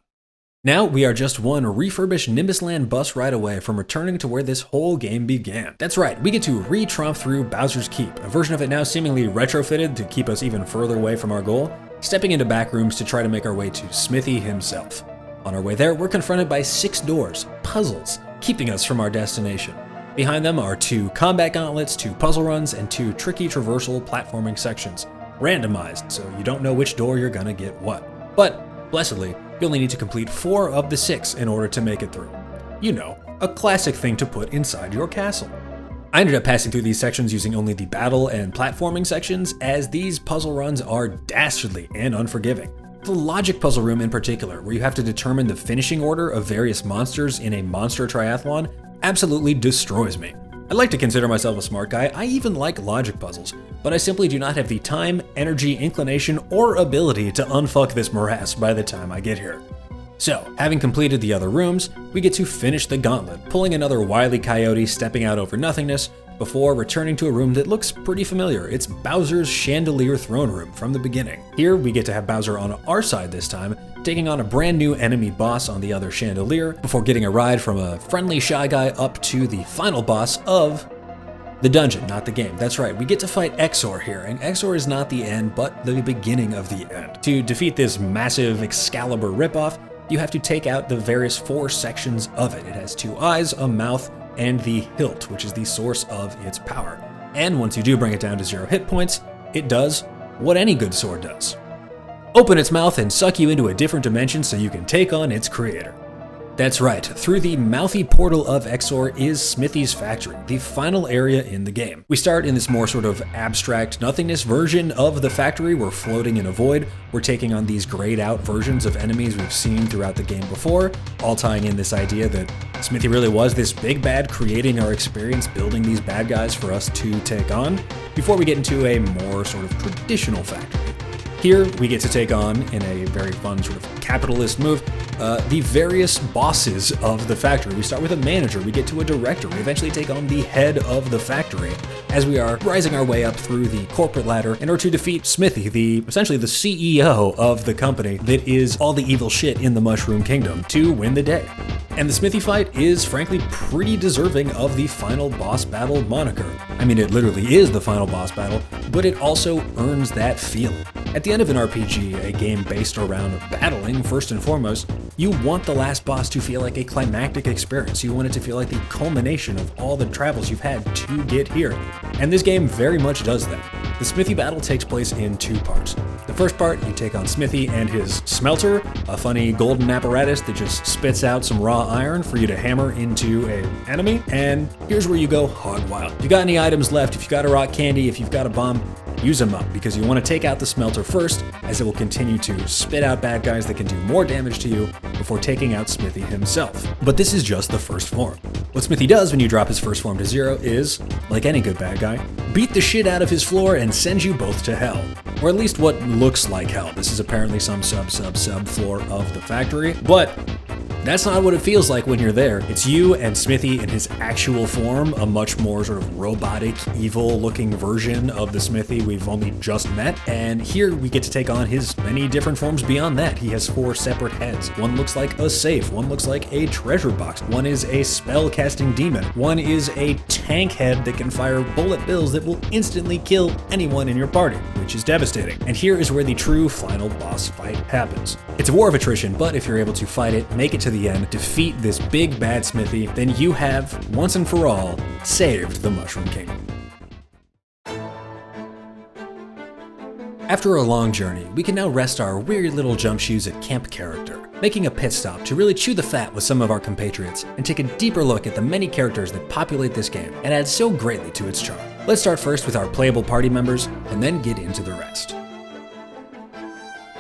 Now we are just one refurbished Nimbusland bus ride away from returning to where this whole game began. That's right, we get to re-tromp through Bowser's Keep, a version of it now seemingly retrofitted to keep us even further away from our goal, stepping into back rooms to try to make our way to Smithy himself. On our way there, we're confronted by 6 doors, puzzles, keeping us from our destination. Behind them are 2 combat gauntlets, 2 puzzle runs, and 2 tricky traversal platforming sections, randomized so you don't know which door you're gonna get what. But, blessedly, you only need to complete 4 of the 6 in order to make it through. You know, a classic thing to put inside your castle. I ended up passing through these sections using only the battle and platforming sections, as these puzzle runs are dastardly and unforgiving. The logic puzzle room in particular, where you have to determine the finishing order of various monsters in a monster triathlon, absolutely destroys me. I like to consider myself a smart guy, I even like logic puzzles, but I simply do not have the time, energy, inclination, or ability to unfuck this morass by the time I get here. So, having completed the other rooms, we get to finish the gauntlet, pulling another Wile E. Coyote stepping out over nothingness, before returning to a room that looks pretty familiar. It's Bowser's Chandelier Throne Room from the beginning. Here, we get to have Bowser on our side this time, taking on a brand new enemy boss on the other chandelier, before getting a ride from a friendly Shy Guy up to the final boss of the dungeon, not the game. That's right, we get to fight Exor here, and Exor is not the end, but the beginning of the end. To defeat this massive Excalibur ripoff, you have to take out the various 4 sections of it. It has 2 eyes, a mouth, and the hilt, which is the source of its power. And once you do bring it down to 0 hit points, it does what any good sword does. Open its mouth and suck you into a different dimension so you can take on its creator. That's right, through the mouthy portal of Exor is Smithy's factory, the final area in the game. We start in this more sort of abstract nothingness version of the factory. We're floating in a void. We're taking on these grayed out versions of enemies we've seen throughout the game before, all tying in this idea that Smithy really was this big bad creating our experience, building these bad guys for us to take on, before we get into a more sort of traditional factory. Here, we get to take on, in a very fun sort of capitalist move, the various bosses of the factory. We start with a manager, we get to a director, we eventually take on the head of the factory, as we are rising our way up through the corporate ladder in order to defeat Smithy, essentially the CEO of the company that is all the evil shit in the Mushroom Kingdom, to win the day. And the Smithy fight is frankly pretty deserving of the final boss battle moniker. I mean, it literally is the final boss battle, but it also earns that feeling. At the end of an RPG, a game based around battling first and foremost, you want the last boss to feel like a climactic experience. You want it to feel like the culmination of all the travels you've had to get here. And this game very much does that. The Smithy battle takes place in 2 parts. The first part, you take on Smithy and his smelter, a funny golden apparatus that just spits out some raw iron for you to hammer into an enemy, and here's where you go hog wild. If you got any items left, if you got a rock candy, if you've got a bomb, use them up, because you want to take out the smelter first, as it will continue to spit out bad guys that can do more damage to you before taking out Smithy himself. But this is just the first form. What Smithy does when you drop his first form to 0 is, like any good bad guy, beat the shit out of his floor and send you both to hell. Or at least what looks like hell. This is apparently some sub floor of the factory, but that's not what it feels like when you're there. It's you and Smithy in his actual form, a much more sort of robotic, evil-looking version of the Smithy we've only just met. And here we get to take on his many different forms beyond that. He has 4 separate heads. One looks like a safe, one looks like a treasure box, one is a spell-casting demon, one is a tank head that can fire bullet bills that will instantly kill anyone in your party, which is devastating. And here is where the true final boss fight happens. It's a war of attrition, but if you're able to fight it, make it to the end, defeat this big bad Smithy, then you have, once and for all, saved the Mushroom Kingdom. After a long journey, we can now rest our weary little jump shoes at Camp Character, making a pit stop to really chew the fat with some of our compatriots and take a deeper look at the many characters that populate this game and add so greatly to its charm. Let's start first with our playable party members and then get into the rest.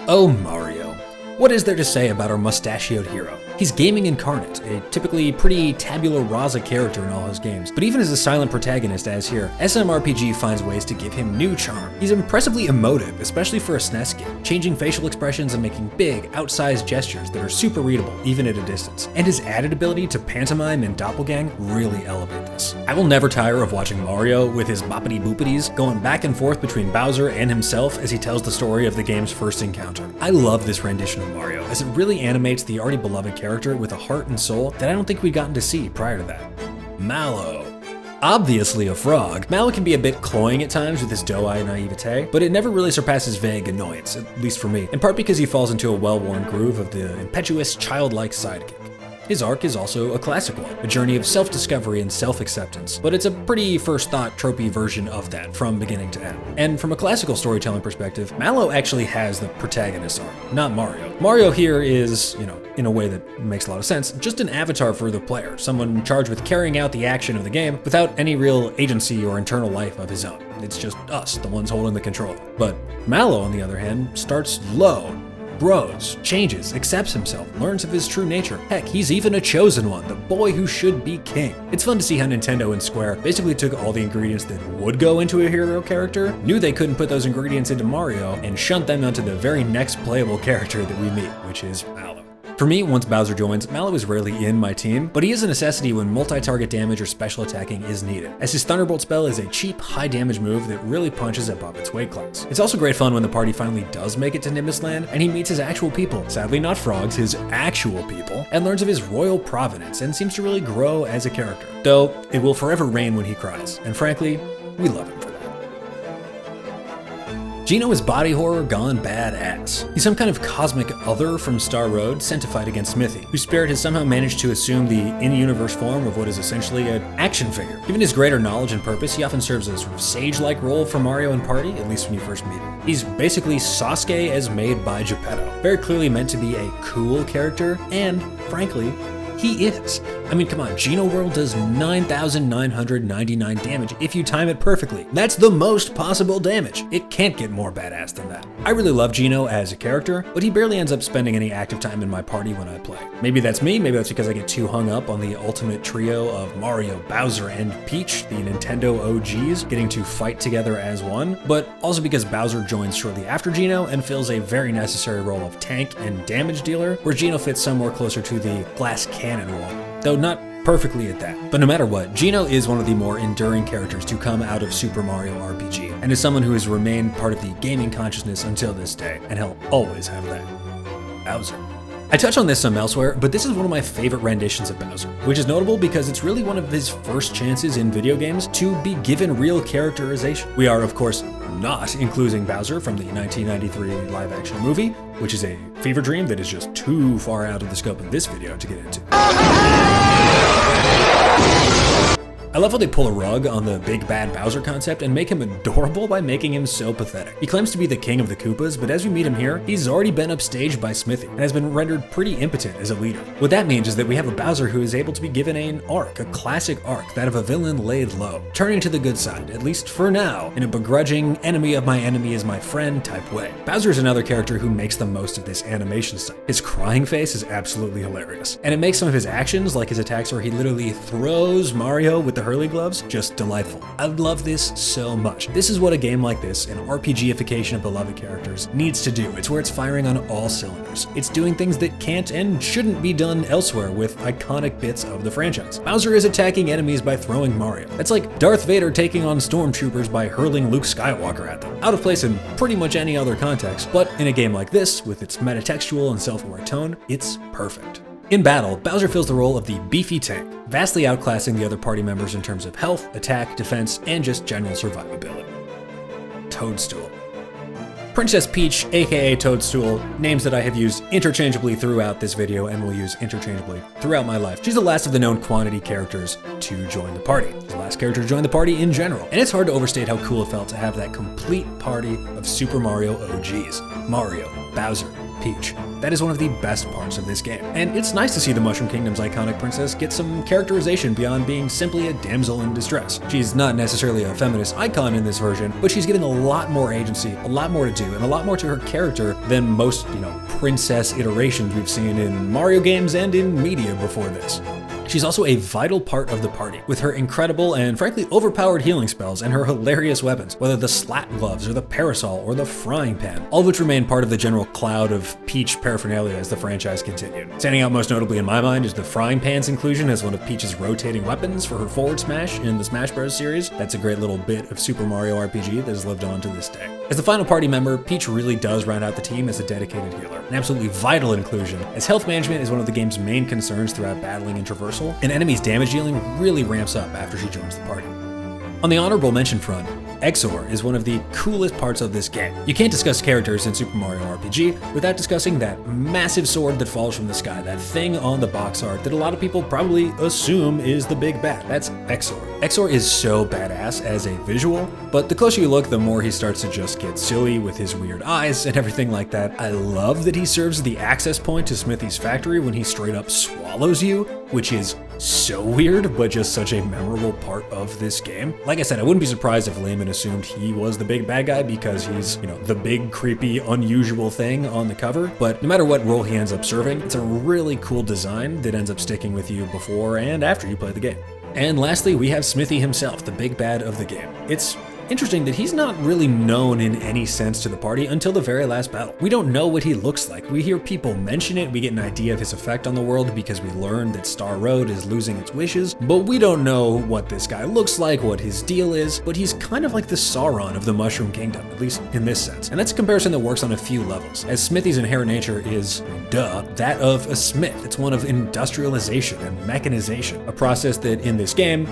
Oh, Mario. What is there to say about our mustachioed hero? He's gaming incarnate, a typically pretty tabula rasa character in all his games, but even as a silent protagonist as here, SMRPG finds ways to give him new charm. He's impressively emotive, especially for a SNES game, changing facial expressions and making big, outsized gestures that are super readable, even at a distance. And his added ability to pantomime and doppelgang really elevate this. I will never tire of watching Mario with his boppity boopities going back and forth between Bowser and himself as he tells the story of the game's first encounter. I love this rendition of Mario, as it really animates the already beloved character with a heart and soul that I don't think we'd gotten to see prior to that. Mallow. Obviously a frog, Mallow can be a bit cloying at times with his doe-eyed naivete, but it never really surpasses vague annoyance, at least for me, in part because he falls into a well-worn groove of the impetuous, childlike sidekick. His arc is also a classic one, a journey of self-discovery and self-acceptance, but it's a pretty first-thought tropey version of that from beginning to end. And from a classical storytelling perspective, Mallow actually has the protagonist's arc, not Mario. Mario here is, in a way that makes a lot of sense, just an avatar for the player, someone charged with carrying out the action of the game without any real agency or internal life of his own. It's just us, the ones holding the controller. But Mallow, on the other hand, starts low, grows, changes, accepts himself, learns of his true nature. Heck, he's even a chosen one, the boy who should be king. It's fun to see how Nintendo and Square basically took all the ingredients that would go into a hero character, knew they couldn't put those ingredients into Mario, and shunt them onto the very next playable character that we meet, which is Mallow. For me, once Bowser joins, Mallow is rarely in my team, but he is a necessity when multi-target damage or special attacking is needed, as his Thunderbolt spell is a cheap, high-damage move that really punches above its weight class. It's also great fun when the party finally does make it to Nimbus Land, and he meets his actual people, sadly not frogs, his actual people, and learns of his royal provenance, and seems to really grow as a character. Though, it will forever rain when he cries, and frankly, we love him for that. Geno is body horror gone badass. He's some kind of cosmic other from Star Road sent to fight against Smithy, whose spirit has somehow managed to assume the in-universe form of what is essentially an action figure. Given his greater knowledge and purpose, he often serves a sort of sage-like role for Mario and Party, at least when you first meet him. He's basically Sasuke as made by Geppetto. Very clearly meant to be a cool character, and frankly, he is. I mean, come on, Geno World does 9,999 damage if you time it perfectly. That's the most possible damage. It can't get more badass than that. I really love Geno as a character, but he barely ends up spending any active time in my party when I play. Maybe that's me, maybe that's because I get too hung up on the ultimate trio of Mario, Bowser, and Peach, the Nintendo OGs, getting to fight together as one, but also because Bowser joins shortly after Geno and fills a very necessary role of tank and damage dealer, where Geno fits somewhere closer to the glass cannon role. Though not perfectly at that. But no matter what, Geno is one of the more enduring characters to come out of Super Mario RPG, and is someone who has remained part of the gaming consciousness until this day, and he'll always have that. Bowser. I touch on this some elsewhere, but this is one of my favorite renditions of Bowser, which is notable because it's really one of his first chances in video games to be given real characterization. We are, of course, not including Bowser from the 1993 live-action movie, which is a fever dream that is just too far out of the scope of this video to get into. I love how they pull a rug on the big bad Bowser concept and make him adorable by making him so pathetic. He claims to be the king of the Koopas, but as we meet him here, he's already been upstaged by Smithy and has been rendered pretty impotent as a leader. What that means is that we have a Bowser who is able to be given an arc, a classic arc, that of a villain laid low, turning to the good side, at least for now, in a begrudging, enemy of my enemy is my friend type way. Bowser is another character who makes the most of this animation style. His crying face is absolutely hilarious, and it makes some of his actions, like his attacks where he literally throws Mario with the hurley gloves, just delightful. I love this so much. This is what a game like this, an RPGification of beloved characters, needs to do. It's where it's firing on all cylinders. It's doing things that can't and shouldn't be done elsewhere with iconic bits of the franchise. Bowser is attacking enemies by throwing Mario. That's like Darth Vader taking on stormtroopers by hurling Luke Skywalker at them. Out of place in pretty much any other context, but in a game like this, with its metatextual and self-aware tone, it's perfect. In battle, Bowser fills the role of the beefy tank, vastly outclassing the other party members in terms of health, attack, defense, and just general survivability. Toadstool. Princess Peach, aka Toadstool, names that I have used interchangeably throughout this video and will use interchangeably throughout my life. She's the last of the known quantity characters to join the party. She's the last character to join the party in general. And it's hard to overstate how cool it felt to have that complete party of Super Mario OGs. Mario, Bowser, Peach. That is one of the best parts of this game. And it's nice to see the Mushroom Kingdom's iconic princess get some characterization beyond being simply a damsel in distress. She's not necessarily a feminist icon in this version, but she's getting a lot more agency, a lot more to do, and a lot more to her character than most, princess iterations we've seen in Mario games and in media before this. She's also a vital part of the party, with her incredible and frankly overpowered healing spells and her hilarious weapons, whether the slat gloves or the parasol or the frying pan, all of which remain part of the general cloud of Peach paraphernalia as the franchise continued. Standing out most notably in my mind is the frying pan's inclusion as one of Peach's rotating weapons for her forward smash in the Smash Bros. Series. That's a great little bit of Super Mario RPG that has lived on to this day. As the final party member, Peach really does round out the team as a dedicated healer, an absolutely vital inclusion, as health management is one of the game's main concerns throughout battling and traversal, and enemies' damage dealing really ramps up after she joins the party. On the honorable mention front, Exor is one of the coolest parts of this game. You can't discuss characters in Super Mario RPG without discussing that massive sword that falls from the sky, that thing on the box art that a lot of people probably assume is the big bad. That's Exor. Exor is so badass as a visual, but the closer you look, the more he starts to just get silly with his weird eyes and everything like that. I love that he serves as the access point to Smithy's factory when he straight up swallows you, which is so weird, but just such a memorable part of this game. Like I said, I wouldn't be surprised if Lehman assumed he was the big bad guy because he's, the big, creepy, unusual thing on the cover. But no matter what role he ends up serving, it's a really cool design that ends up sticking with you before and after you play the game. And lastly, we have Smithy himself, the big bad of the game. It's interesting that he's not really known in any sense to the party until the very last battle. We don't know what he looks like. We hear people mention it, we get an idea of his effect on the world because we learn that Star Road is losing its wishes, but we don't know what this guy looks like, what his deal is, but he's kind of like the Sauron of the Mushroom Kingdom, at least in this sense. And that's a comparison that works on a few levels, as Smithy's inherent nature is, that of a smith. It's one of industrialization and mechanization, a process that in this game,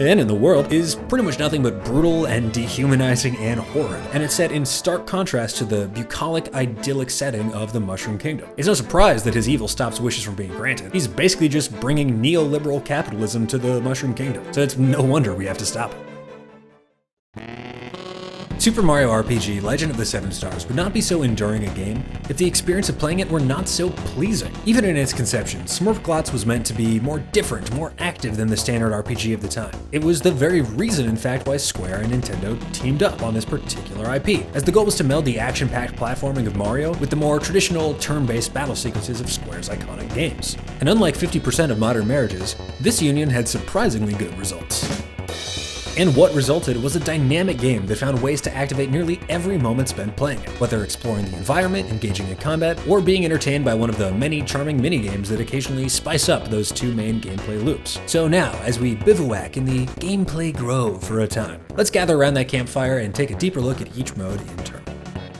and in the world, is pretty much nothing but brutal and dehumanizing and horrid, and it's set in stark contrast to the bucolic, idyllic setting of the Mushroom Kingdom. It's no surprise that his evil stops wishes from being granted. He's basically just bringing neoliberal capitalism to the Mushroom Kingdom, so it's no wonder we have to stop it. Super Mario RPG Legend of the Seven Stars would not be so enduring a game if the experience of playing it were not so pleasing. Even in its conception, Smurpglotts was meant to be more different, more active than the standard RPG of the time. It was the very reason, in fact, why Square and Nintendo teamed up on this particular IP, as the goal was to meld the action-packed platforming of Mario with the more traditional turn-based battle sequences of Square's iconic games. And unlike 50% of modern marriages, this union had surprisingly good results. And what resulted was a dynamic game that found ways to activate nearly every moment spent playing it, whether exploring the environment, engaging in combat, or being entertained by one of the many charming minigames that occasionally spice up those two main gameplay loops. So now, as we bivouac in the gameplay grove for a time, let's gather around that campfire and take a deeper look at each mode in turn.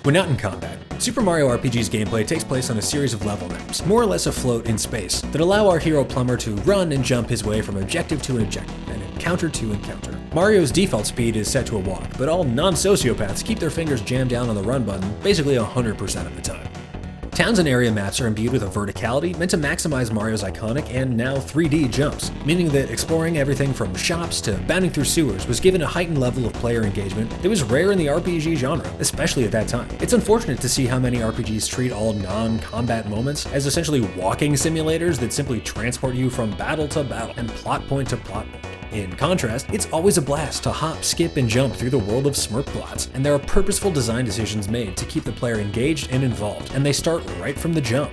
When not in combat, Super Mario RPG's gameplay takes place on a series of level maps, more or less afloat in space, that allow our hero Plumber to run and jump his way from objective to objective, and encounter to encounter. Mario's default speed is set to a walk, but all non-sociopaths keep their fingers jammed down on the run button basically 100% of the time. Towns and area maps are imbued with a verticality meant to maximize Mario's iconic and now 3D jumps, meaning that exploring everything from shops to bounding through sewers was given a heightened level of player engagement that was rare in the RPG genre, especially at that time. It's unfortunate to see how many RPGs treat all non-combat moments as essentially walking simulators that simply transport you from battle to battle and plot point to plot point. In contrast, it's always a blast to hop, skip, and jump through the world of Smurpglotts, and there are purposeful design decisions made to keep the player engaged and involved, and they start right from the jump.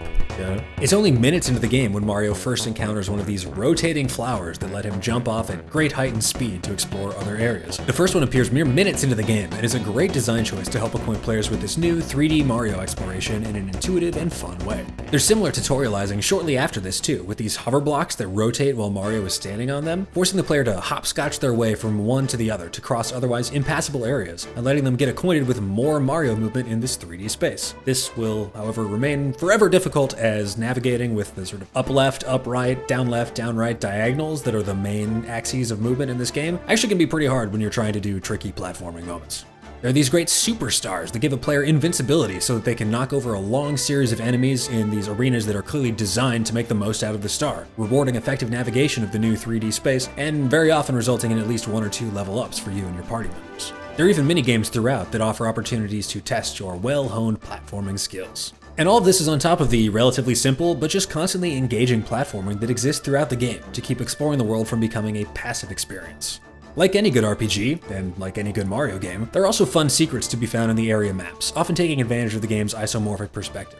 It's only minutes into the game when Mario first encounters one of these rotating flowers that let him jump off at great height and speed to explore other areas. The first one appears mere minutes into the game and is a great design choice to help acquaint players with this new 3D Mario exploration in an intuitive and fun way. There's similar tutorializing shortly after this too, with these hover blocks that rotate while Mario is standing on them, forcing the player to hopscotch their way from one to the other to cross otherwise impassable areas, and letting them get acquainted with more Mario movement in this 3D space. This will, however, remain forever difficult as navigating with the sort of up left, up right, down right diagonals that are the main axes of movement in this game actually can be pretty hard when you're trying to do tricky platforming moments. There are these great superstars that give a player invincibility so that they can knock over a long series of enemies in these arenas that are clearly designed to make the most out of the star, rewarding effective navigation of the new 3D space, and very often resulting in at least 1 or 2 level ups for you and your party members. There are even minigames throughout that offer opportunities to test your well-honed platforming skills. And all of this is on top of the relatively simple, but just constantly engaging platforming that exists throughout the game to keep exploring the world from becoming a passive experience. Like any good RPG, and like any good Mario game, there are also fun secrets to be found in the area maps, often taking advantage of the game's isomorphic perspective.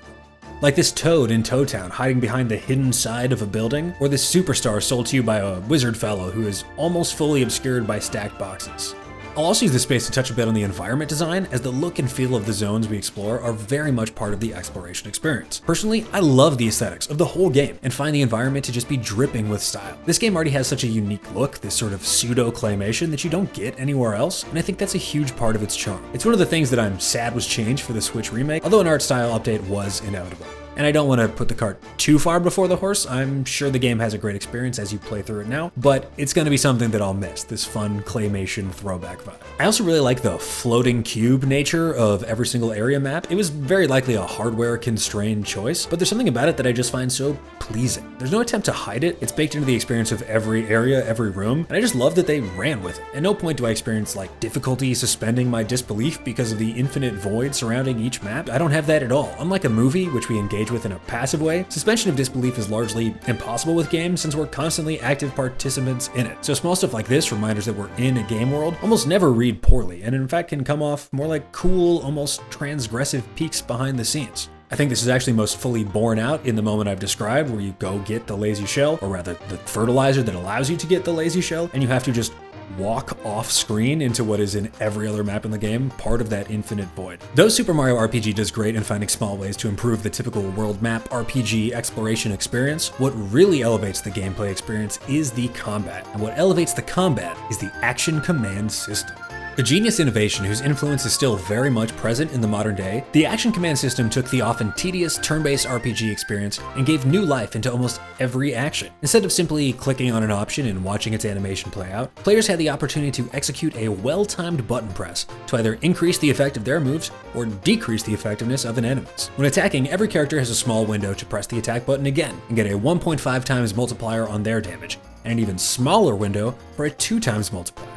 Like this toad in Toad Town hiding behind the hidden side of a building, or this superstar sold to you by a wizard fellow who is almost fully obscured by stacked boxes. I'll also use this space to touch a bit on the environment design, as the look and feel of the zones we explore are very much part of the exploration experience. Personally, I love the aesthetics of the whole game, and find the environment to just be dripping with style. This game already has such a unique look, this sort of pseudo-claymation that you don't get anywhere else, and I think that's a huge part of its charm. It's one of the things that I'm sad was changed for the Switch remake, although an art style update was inevitable. And I don't want to put the cart too far before the horse. I'm sure the game has a great experience as you play through it now, but it's going to be something that I'll miss, this fun claymation throwback vibe. I also really like the floating cube nature of every single area map. It was very likely a hardware-constrained choice, but there's something about it that I just find so pleasing. There's no attempt to hide it. It's baked into the experience of every area, every room, and I just love that they ran with it. At no point do I experience like difficulty suspending my disbelief because of the infinite void surrounding each map. I don't have that at all. Unlike a movie, which we engage with in a passive way, suspension of disbelief is largely impossible with games since we're constantly active participants in it. So small stuff like this, reminders that we're in a game world, almost never read poorly, and in fact can come off more like cool, almost transgressive peeks behind the scenes. I think this is actually most fully borne out in the moment I've described, where you go get the lazy shell, or rather the fertilizer that allows you to get the lazy shell, and you have to just walk off screen into what is in every other map in the game, part of that infinite void. Though Super Mario RPG does great in finding small ways to improve the typical world map RPG exploration experience, what really elevates the gameplay experience is the combat. And what elevates the combat is the action command system. A genius innovation whose influence is still very much present in the modern day, the action command system took the often tedious turn-based RPG experience and gave new life into almost every action. Instead of simply clicking on an option and watching its animation play out, players had the opportunity to execute a well-timed button press to either increase the effect of their moves or decrease the effectiveness of an enemy's. When attacking, every character has a small window to press the attack button again and get a 1.5 times multiplier on their damage, and an even smaller window for a 2 times multiplier.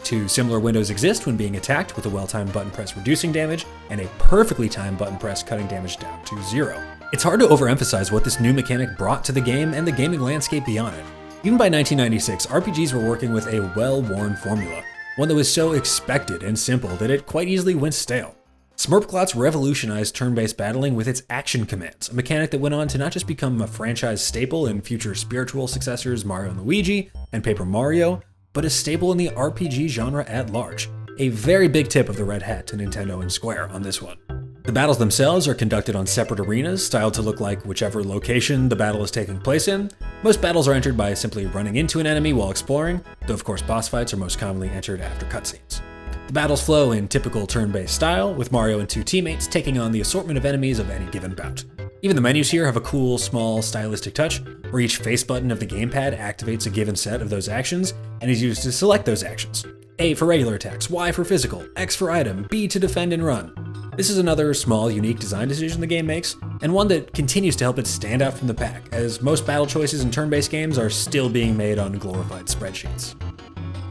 Two similar windows exist when being attacked, with a well-timed button press reducing damage, and a perfectly timed button press cutting damage down to 0. It's hard to overemphasize what this new mechanic brought to the game and the gaming landscape beyond it. Even by 1996, RPGs were working with a well-worn formula, one that was so expected and simple that it quite easily went stale. Smurpglotts revolutionized turn-based battling with its action commands, a mechanic that went on to not just become a franchise staple in future spiritual successors Mario & Luigi and Paper Mario, but a staple in the RPG genre at large. A very big tip of the red hat to Nintendo and Square on this one. The battles themselves are conducted on separate arenas, styled to look like whichever location the battle is taking place in. Most battles are entered by simply running into an enemy while exploring, though of course boss fights are most commonly entered after cutscenes. The battles flow in typical turn-based style, with Mario and 2 teammates taking on the assortment of enemies of any given bout. Even the menus here have a cool, small, stylistic touch, where each face button of the gamepad activates a given set of those actions, and is used to select those actions. A for regular attacks, Y for physical, X for item, B to defend and run. This is another small, unique design decision the game makes, and one that continues to help it stand out from the pack, as most battle choices in turn-based games are still being made on glorified spreadsheets.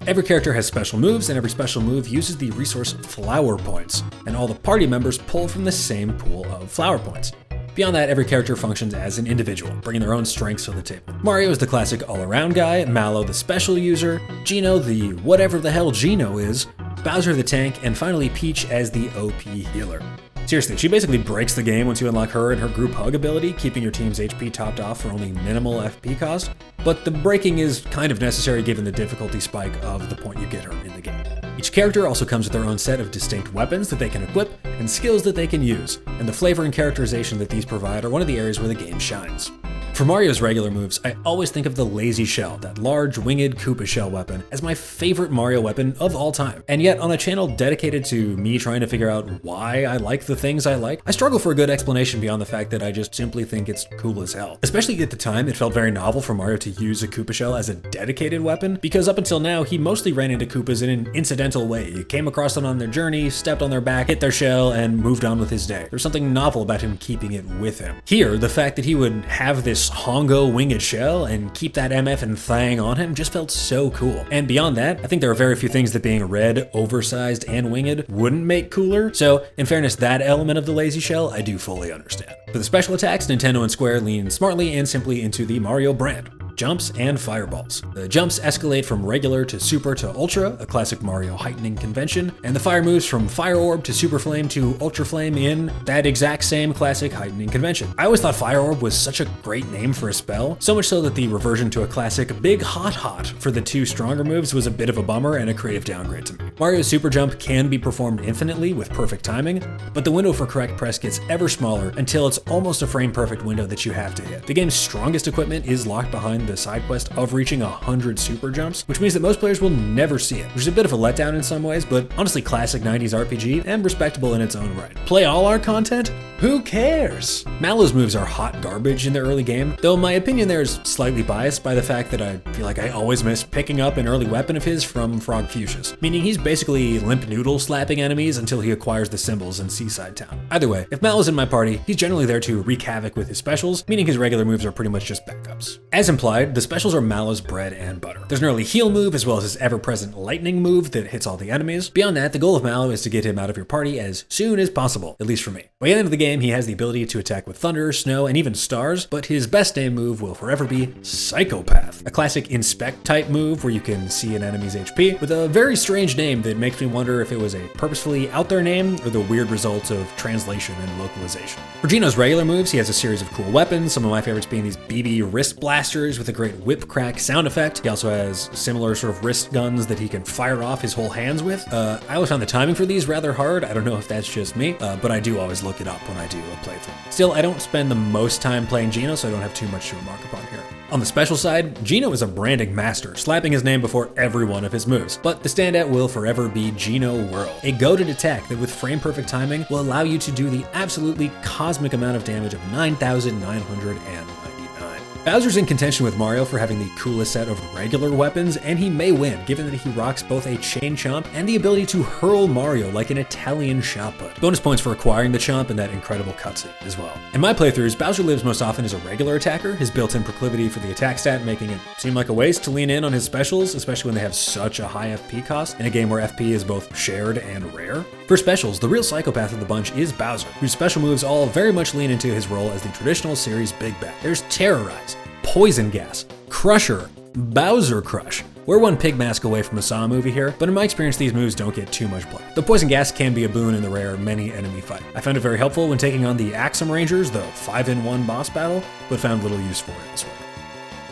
Every character has special moves, and every special move uses the resource flower points, and all the party members pull from the same pool of flower points. Beyond that, every character functions as an individual, bringing their own strengths to the table. Mario is the classic all-around guy, Mallow the special user, Geno the whatever the hell Geno is, Bowser the tank, and finally Peach as the OP healer. Seriously, she basically breaks the game once you unlock her and her group hug ability, keeping your team's HP topped off for only minimal FP cost, but the breaking is kind of necessary given the difficulty spike of the point you get her in the game. Each character also comes with their own set of distinct weapons that they can equip and skills that they can use, and the flavor and characterization that these provide are one of the areas where the game shines. For Mario's regular moves, I always think of the Lazy Shell, that large winged Koopa shell weapon, as my favorite Mario weapon of all time. And yet, on a channel dedicated to me trying to figure out why I like the things I like, I struggle for a good explanation beyond the fact that I just simply think it's cool as hell. Especially at the time, it felt very novel for Mario to use a Koopa shell as a dedicated weapon, because up until now, he mostly ran into Koopas in an incidental way. He came across them on their journey, stepped on their back, hit their shell, and moved on with his day. There's something novel about him keeping it with him. Here, the fact that he would have this Hongo winged shell and keep that MF and thang on him just felt so cool. And beyond that, I think there are very few things that being red, oversized, and winged wouldn't make cooler, so in fairness, that element of the Lazy Shell I do fully understand. For the special attacks, Nintendo and Square lean smartly and simply into the Mario brand. Jumps and fireballs. The jumps escalate from regular to super to ultra, a classic Mario heightening convention, and the fire moves from fire orb to super flame to ultra flame in that exact same classic heightening convention. I always thought fire orb was such a great name for a spell, so much so that the reversion to a classic big hot hot for the two stronger moves was a bit of a bummer and a creative downgrade to me. Mario's super jump can be performed infinitely with perfect timing, but the window for correct press gets ever smaller until it's almost a frame-perfect window that you have to hit. The game's strongest equipment is locked behind the side quest of reaching 100 super jumps, which means that most players will never see it, which is a bit of a letdown in some ways, but honestly classic 90s RPG and respectable in its own right. Play all our content? Who cares? Mallow's moves are hot garbage in the early game, though my opinion there is slightly biased by the fact that I feel like I always miss picking up an early weapon of his from Frog Fuchsias, meaning he's basically limp noodle slapping enemies until he acquires the symbols in Seaside Town. Either way, if Mallow's in my party, he's generally there to wreak havoc with his specials, meaning his regular moves are pretty much just backups. As implied, the specials are Mallow's bread and butter. There's an early heal move as well as his ever-present lightning move that hits all the enemies. Beyond that, the goal of Mallow is to get him out of your party as soon as possible, at least for me. By the end of the game, he has the ability to attack with thunder, snow, and even stars, but his best name move will forever be Psychopath, a classic inspect type move where you can see an enemy's HP with a very strange name that makes me wonder if it was a purposefully out there name or the weird result of translation and localization. For Geno's regular moves, he has a series of cool weapons, some of my favorites being these BB wrist blasters with a great whip crack sound effect. He also has similar sort of wrist guns that he can fire off his whole hands with. I always found the timing for these rather hard. I don't know if that's just me, but I do always look it up when I do a playthrough. Still, I don't spend the most time playing Geno, so I don't have too much to remark upon here. On the special side, Geno is a branding master, slapping his name before every one of his moves, but the standout will forever be Geno Whirl, a goated attack that with frame-perfect timing will allow you to do the absolutely cosmic amount of damage of 9,999. Bowser's in contention with Mario for having the coolest set of regular weapons, and he may win, given that he rocks both a chain chomp and the ability to hurl Mario like an Italian shot put. Bonus points for acquiring the chomp and that incredible cutscene as well. In my playthroughs, Bowser lives most often as a regular attacker, his built-in proclivity for the attack stat making it seem like a waste to lean in on his specials, especially when they have such a high FP cost in a game where FP is both shared and rare. For specials, the real psychopath of the bunch is Bowser, whose special moves all very much lean into his role as the traditional series Big Bad. There's Terrorize, Poison Gas, Crusher, Bowser Crush. We're one pig mask away from a Saw movie here, but in my experience these moves don't get too much play. The Poison Gas can be a boon in the rare many enemy fight. I found it very helpful when taking on the Axum Rangers, the 5-in-1 boss battle, but found little use for it elsewhere.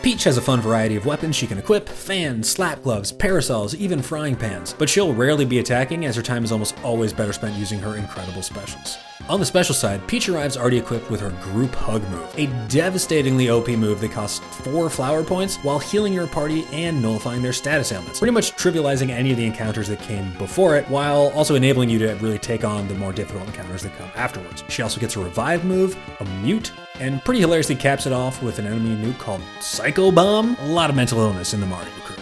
Peach has a fun variety of weapons she can equip: fans, slap gloves, parasols, even frying pans, but she'll rarely be attacking as her time is almost always better spent using her incredible specials. On the special side, Peach arrives already equipped with her Group Hug move, a devastatingly OP move that costs 4 flower points while healing your party and nullifying their status ailments, pretty much trivializing any of the encounters that came before it, while also enabling you to really take on the more difficult encounters that come afterwards. She also gets a Revive move, a Mute, and pretty hilariously caps it off with an enemy nuke called Psycho Bomb. A lot of mental illness in the Mario crew.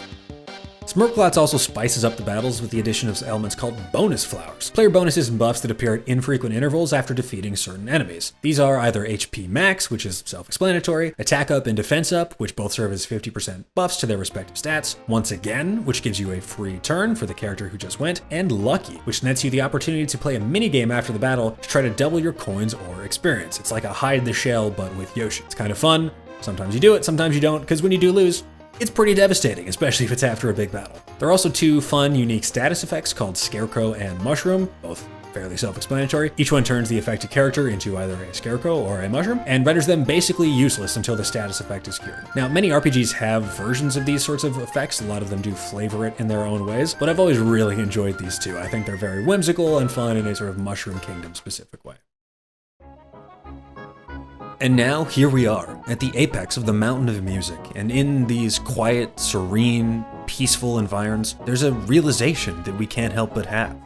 Smurpglotts also spices up the battles with the addition of elements called bonus flowers, player bonuses and buffs that appear at infrequent intervals after defeating certain enemies. These are either HP max, which is self-explanatory, attack up and defense up, which both serve as 50% buffs to their respective stats, once again, which gives you a free turn for the character who just went, and lucky, which nets you the opportunity to play a minigame after the battle to try to double your coins or experience. It's like a hide the shell, but with Yoshi. It's kind of fun. Sometimes you do it, sometimes you don't, because when you do lose, it's pretty devastating, especially if it's after a big battle. There are also 2 fun, unique status effects called Scarecrow and Mushroom, both fairly self-explanatory. Each one turns the affected character into either a scarecrow or a mushroom, and renders them basically useless until the status effect is cured. Now, many RPGs have versions of these sorts of effects, a lot of them do flavor it in their own ways, but I've always really enjoyed these 2. I think they're very whimsical and fun in a sort of Mushroom Kingdom specific way. And now, here we are, at the apex of the mountain of music, and in these quiet, serene, peaceful environs, there's a realization that we can't help but have.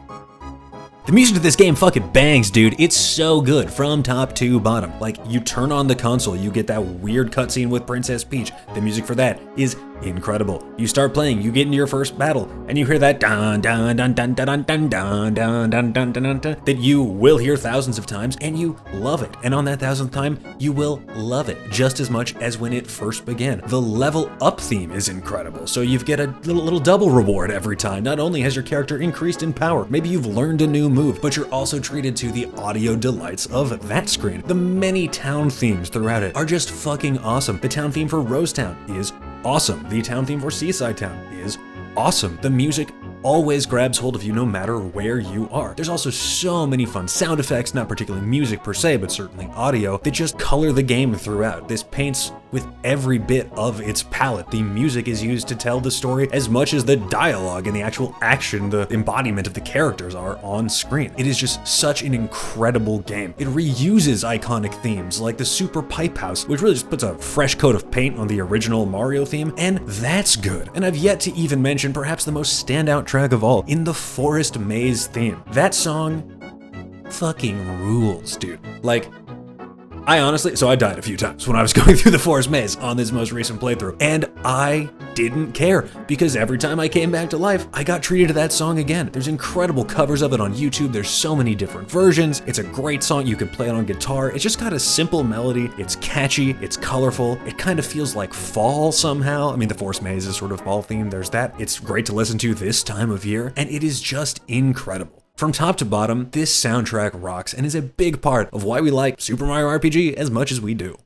The music to this game fucking bangs, dude. It's so good from top to bottom. Like, you turn on the console, you get that weird cutscene with Princess Peach. The music for that is incredible. You start playing, you get into your first battle, and you hear that dun dun dun dun dun dun dun dun dun dun dun dun dun that you will hear thousands of times, and you love it. And on that 1000th time, you will love it just as much as when it first began. The level up theme is incredible, so you get a little double reward every time. Not only has your character increased in power, maybe you've learned a new move, but you're also treated to the audio delights of that screen. The many town themes throughout it are just fucking awesome. The town theme for Rosetown is awesome. The town theme for Seaside Town is awesome. The music always grabs hold of you no matter where you are. There's also so many fun sound effects, not particularly music per se, but certainly audio, that just color the game throughout. This paints with every bit of its palette. The music is used to tell the story as much as the dialogue and the actual action, the embodiment of the characters are on screen. It is just such an incredible game. It reuses iconic themes like the Super Pipe House, which really just puts a fresh coat of paint on the original Mario theme, and that's good. And I've yet to even mention perhaps the most standout track of all, In the Forest Maze theme. That song fucking rules, dude. Like, I died a few times when I was going through the Forest Maze on this most recent playthrough, and I didn't care, because every time I came back to life, I got treated to that song again. There's incredible covers of it on YouTube, there's so many different versions, it's a great song, you can play it on guitar, it's just got a simple melody, it's catchy, it's colorful, it kind of feels like fall somehow. I mean, the Forest Maze is sort of fall themed, there's that. It's great to listen to this time of year, and it is just incredible. From top to bottom, this soundtrack rocks and is a big part of why we like Super Mario RPG as much as we do.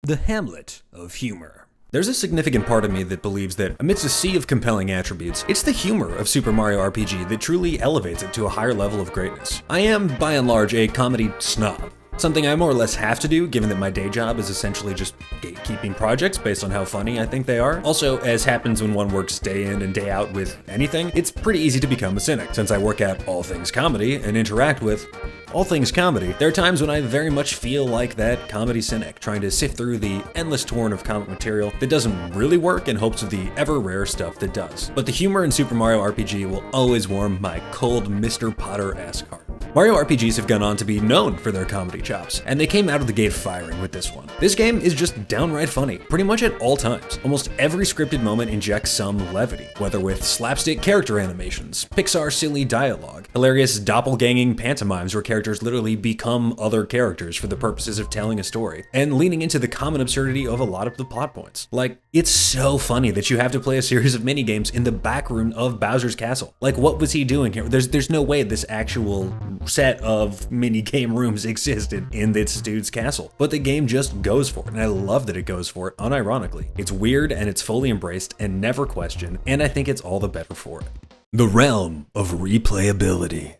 The Hamlet of Humor. There's a significant part of me that believes that amidst a sea of compelling attributes, it's the humor of Super Mario RPG that truly elevates it to a higher level of greatness. I am, by and large, a comedy snob. Something I more or less have to do, given that my day job is essentially just gatekeeping projects based on how funny I think they are. Also, as happens when one works day in and day out with anything, it's pretty easy to become a cynic. Since I work at All Things Comedy and interact with all things comedy, there are times when I very much feel like that comedy cynic, trying to sift through the endless torrent of comic material that doesn't really work in hopes of the ever rare stuff that does. But the humor in Super Mario RPG will always warm my cold Mr. Potter-esque heart. Mario RPGs have gone on to be known for their comedy chops, and they came out of the gate firing with this one. This game is just downright funny, pretty much at all times. Almost every scripted moment injects some levity, whether with slapstick character animations, Pixar silly dialogue, hilarious doppelganging pantomimes where characters literally become other characters for the purposes of telling a story, and leaning into the common absurdity of a lot of the plot points. Like, it's so funny that you have to play a series of minigames in the back room of Bowser's castle. Like, what was he doing here? There's no way this actual set of mini game rooms existed in this dude's castle, but the game just goes for it, and I love that it goes for it unironically. It's weird and it's fully embraced and never questioned, and I think it's all the better for it. The Realm of Replayability.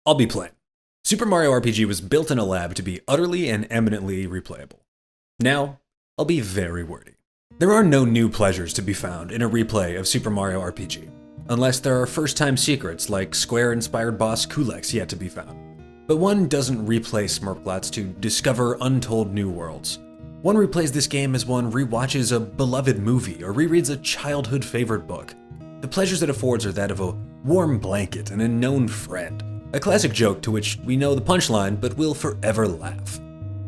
I'll be plain. Super Mario RPG was built in a lab to be utterly and eminently replayable. Now, I'll be very wordy. There are no new pleasures to be found in a replay of Super Mario RPG, unless there are first-time secrets like Square-inspired boss Kulex yet to be found. But one doesn't replay Smurpglotts to discover untold new worlds. One replays this game as one rewatches a beloved movie or rereads a childhood favorite book. The pleasures it affords are that of a warm blanket and a known friend, a classic joke to which we know the punchline but will forever laugh.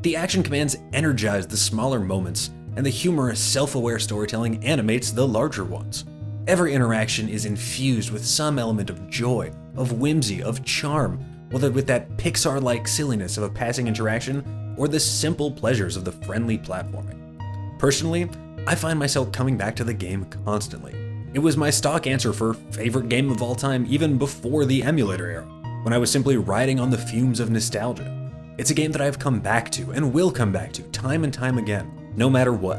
The action commands energize the smaller moments, and the humorous, self-aware storytelling animates the larger ones. Every interaction is infused with some element of joy, of whimsy, of charm, whether with that Pixar-like silliness of a passing interaction or the simple pleasures of the friendly platforming. Personally, I find myself coming back to the game constantly. It was my stock answer for favorite game of all time even before the emulator era, when I was simply riding on the fumes of nostalgia. It's a game that I've come back to and will come back to time and time again, no matter what.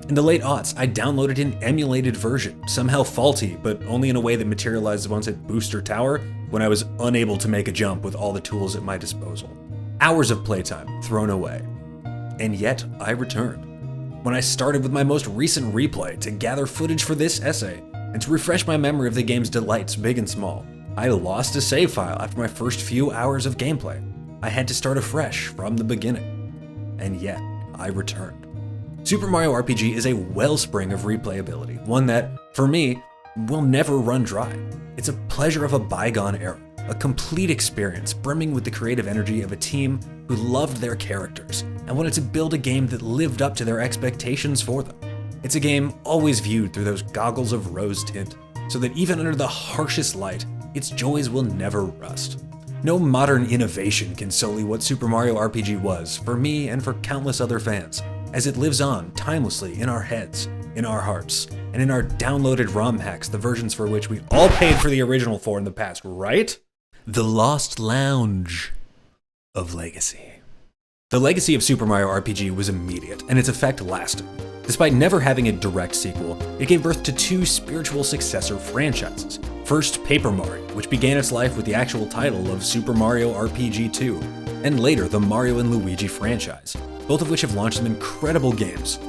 In the late aughts, I downloaded an emulated version, somehow faulty, but only in a way that materialized once at Booster Tower when I was unable to make a jump with all the tools at my disposal. Hours of playtime thrown away. And yet, I returned. When I started with my most recent replay to gather footage for this essay, and to refresh my memory of the game's delights big and small, I lost a save file after my first few hours of gameplay. I had to start afresh from the beginning. And yet, I returned. Super Mario RPG is a wellspring of replayability, one that, for me, will never run dry. It's a pleasure of a bygone era, a complete experience brimming with the creative energy of a team who loved their characters and wanted to build a game that lived up to their expectations for them. It's a game always viewed through those goggles of rose tint, so that even under the harshest light, its joys will never rust. No modern innovation can sully what Super Mario RPG was for me and for countless other fans, as it lives on timelessly in our heads, in our hearts, and in our downloaded ROM hacks, the versions for which we all paid for the original for in the past, right? The Lost Lounge of Legacy. The legacy of Super Mario RPG was immediate, and its effect lasted. Despite never having a direct sequel, it gave birth to two spiritual successor franchises, First, Paper Mario, which began its life with the actual title of Super Mario RPG 2, and later the Mario & Luigi franchise, both of which have launched some incredible games,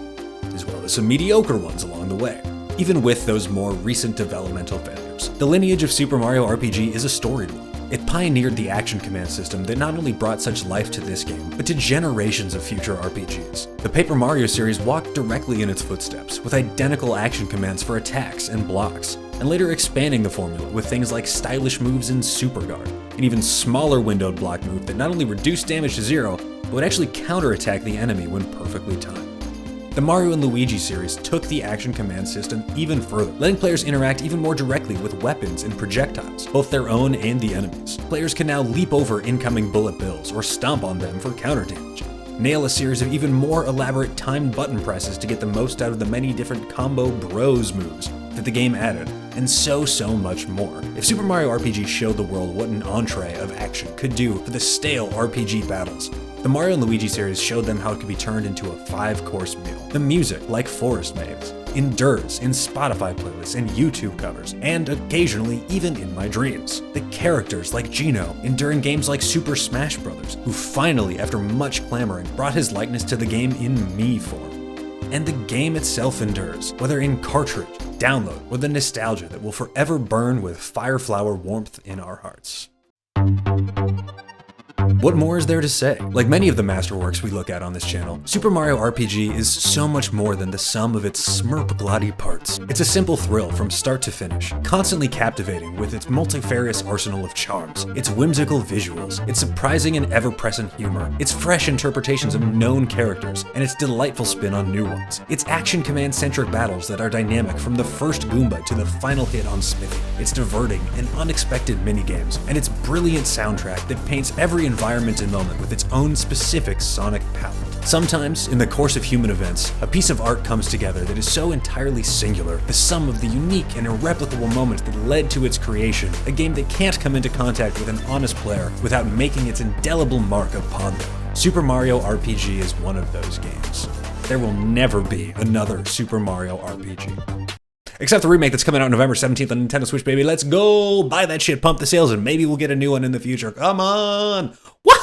as well as some mediocre ones along the way, even with those more recent developmental failures. The lineage of Super Mario RPG is a storied one. It pioneered the action command system that not only brought such life to this game, but to generations of future RPGs. The Paper Mario series walked directly in its footsteps, with identical action commands for attacks and blocks, and later expanding the formula with things like stylish moves in Super Guard, an even smaller windowed block move that not only reduced damage to 0, but would actually counterattack the enemy when perfectly timed. The Mario & Luigi series took the action command system even further, letting players interact even more directly with weapons and projectiles, both their own and the enemies. Players can now leap over incoming bullet bills or stomp on them for counter damage, nail a series of even more elaborate timed button presses to get the most out of the many different combo bros moves that the game added, and so much more. If Super Mario RPG showed the world what an entree of action could do for the stale RPG battles, the Mario & Luigi series showed them how it could be turned into a 5-course meal. The music, like Forest Maze, endures in Spotify playlists and YouTube covers, and occasionally even in my dreams. The characters, like Geno, endure in games like Super Smash Bros., who finally, after much clamoring, brought his likeness to the game in Mii form. And the game itself endures, whether in cartridge, download, or the nostalgia that will forever burn with fireflower warmth in our hearts. What more is there to say? Like many of the masterworks we look at on this channel, Super Mario RPG is so much more than the sum of its Smurpglotty parts. It's a simple thrill from start to finish, constantly captivating with its multifarious arsenal of charms, its whimsical visuals, its surprising and ever-present humor, its fresh interpretations of known characters, and its delightful spin on new ones. Its action command-centric battles that are dynamic from the first Goomba to the final hit on Smithy, its diverting and unexpected minigames, and its brilliant soundtrack that paints every environment and moment with its own specific sonic palette. Sometimes, in the course of human events, a piece of art comes together that is so entirely singular, the sum of the unique and irreplicable moments that led to its creation, a game that can't come into contact with an honest player without making its indelible mark upon them. Super Mario RPG is one of those games. There will never be another Super Mario RPG. Except the remake that's coming out November 17th on Nintendo Switch, baby. Let's go! Buy that shit, pump the sales, and maybe we'll get a new one in the future. Come on! What?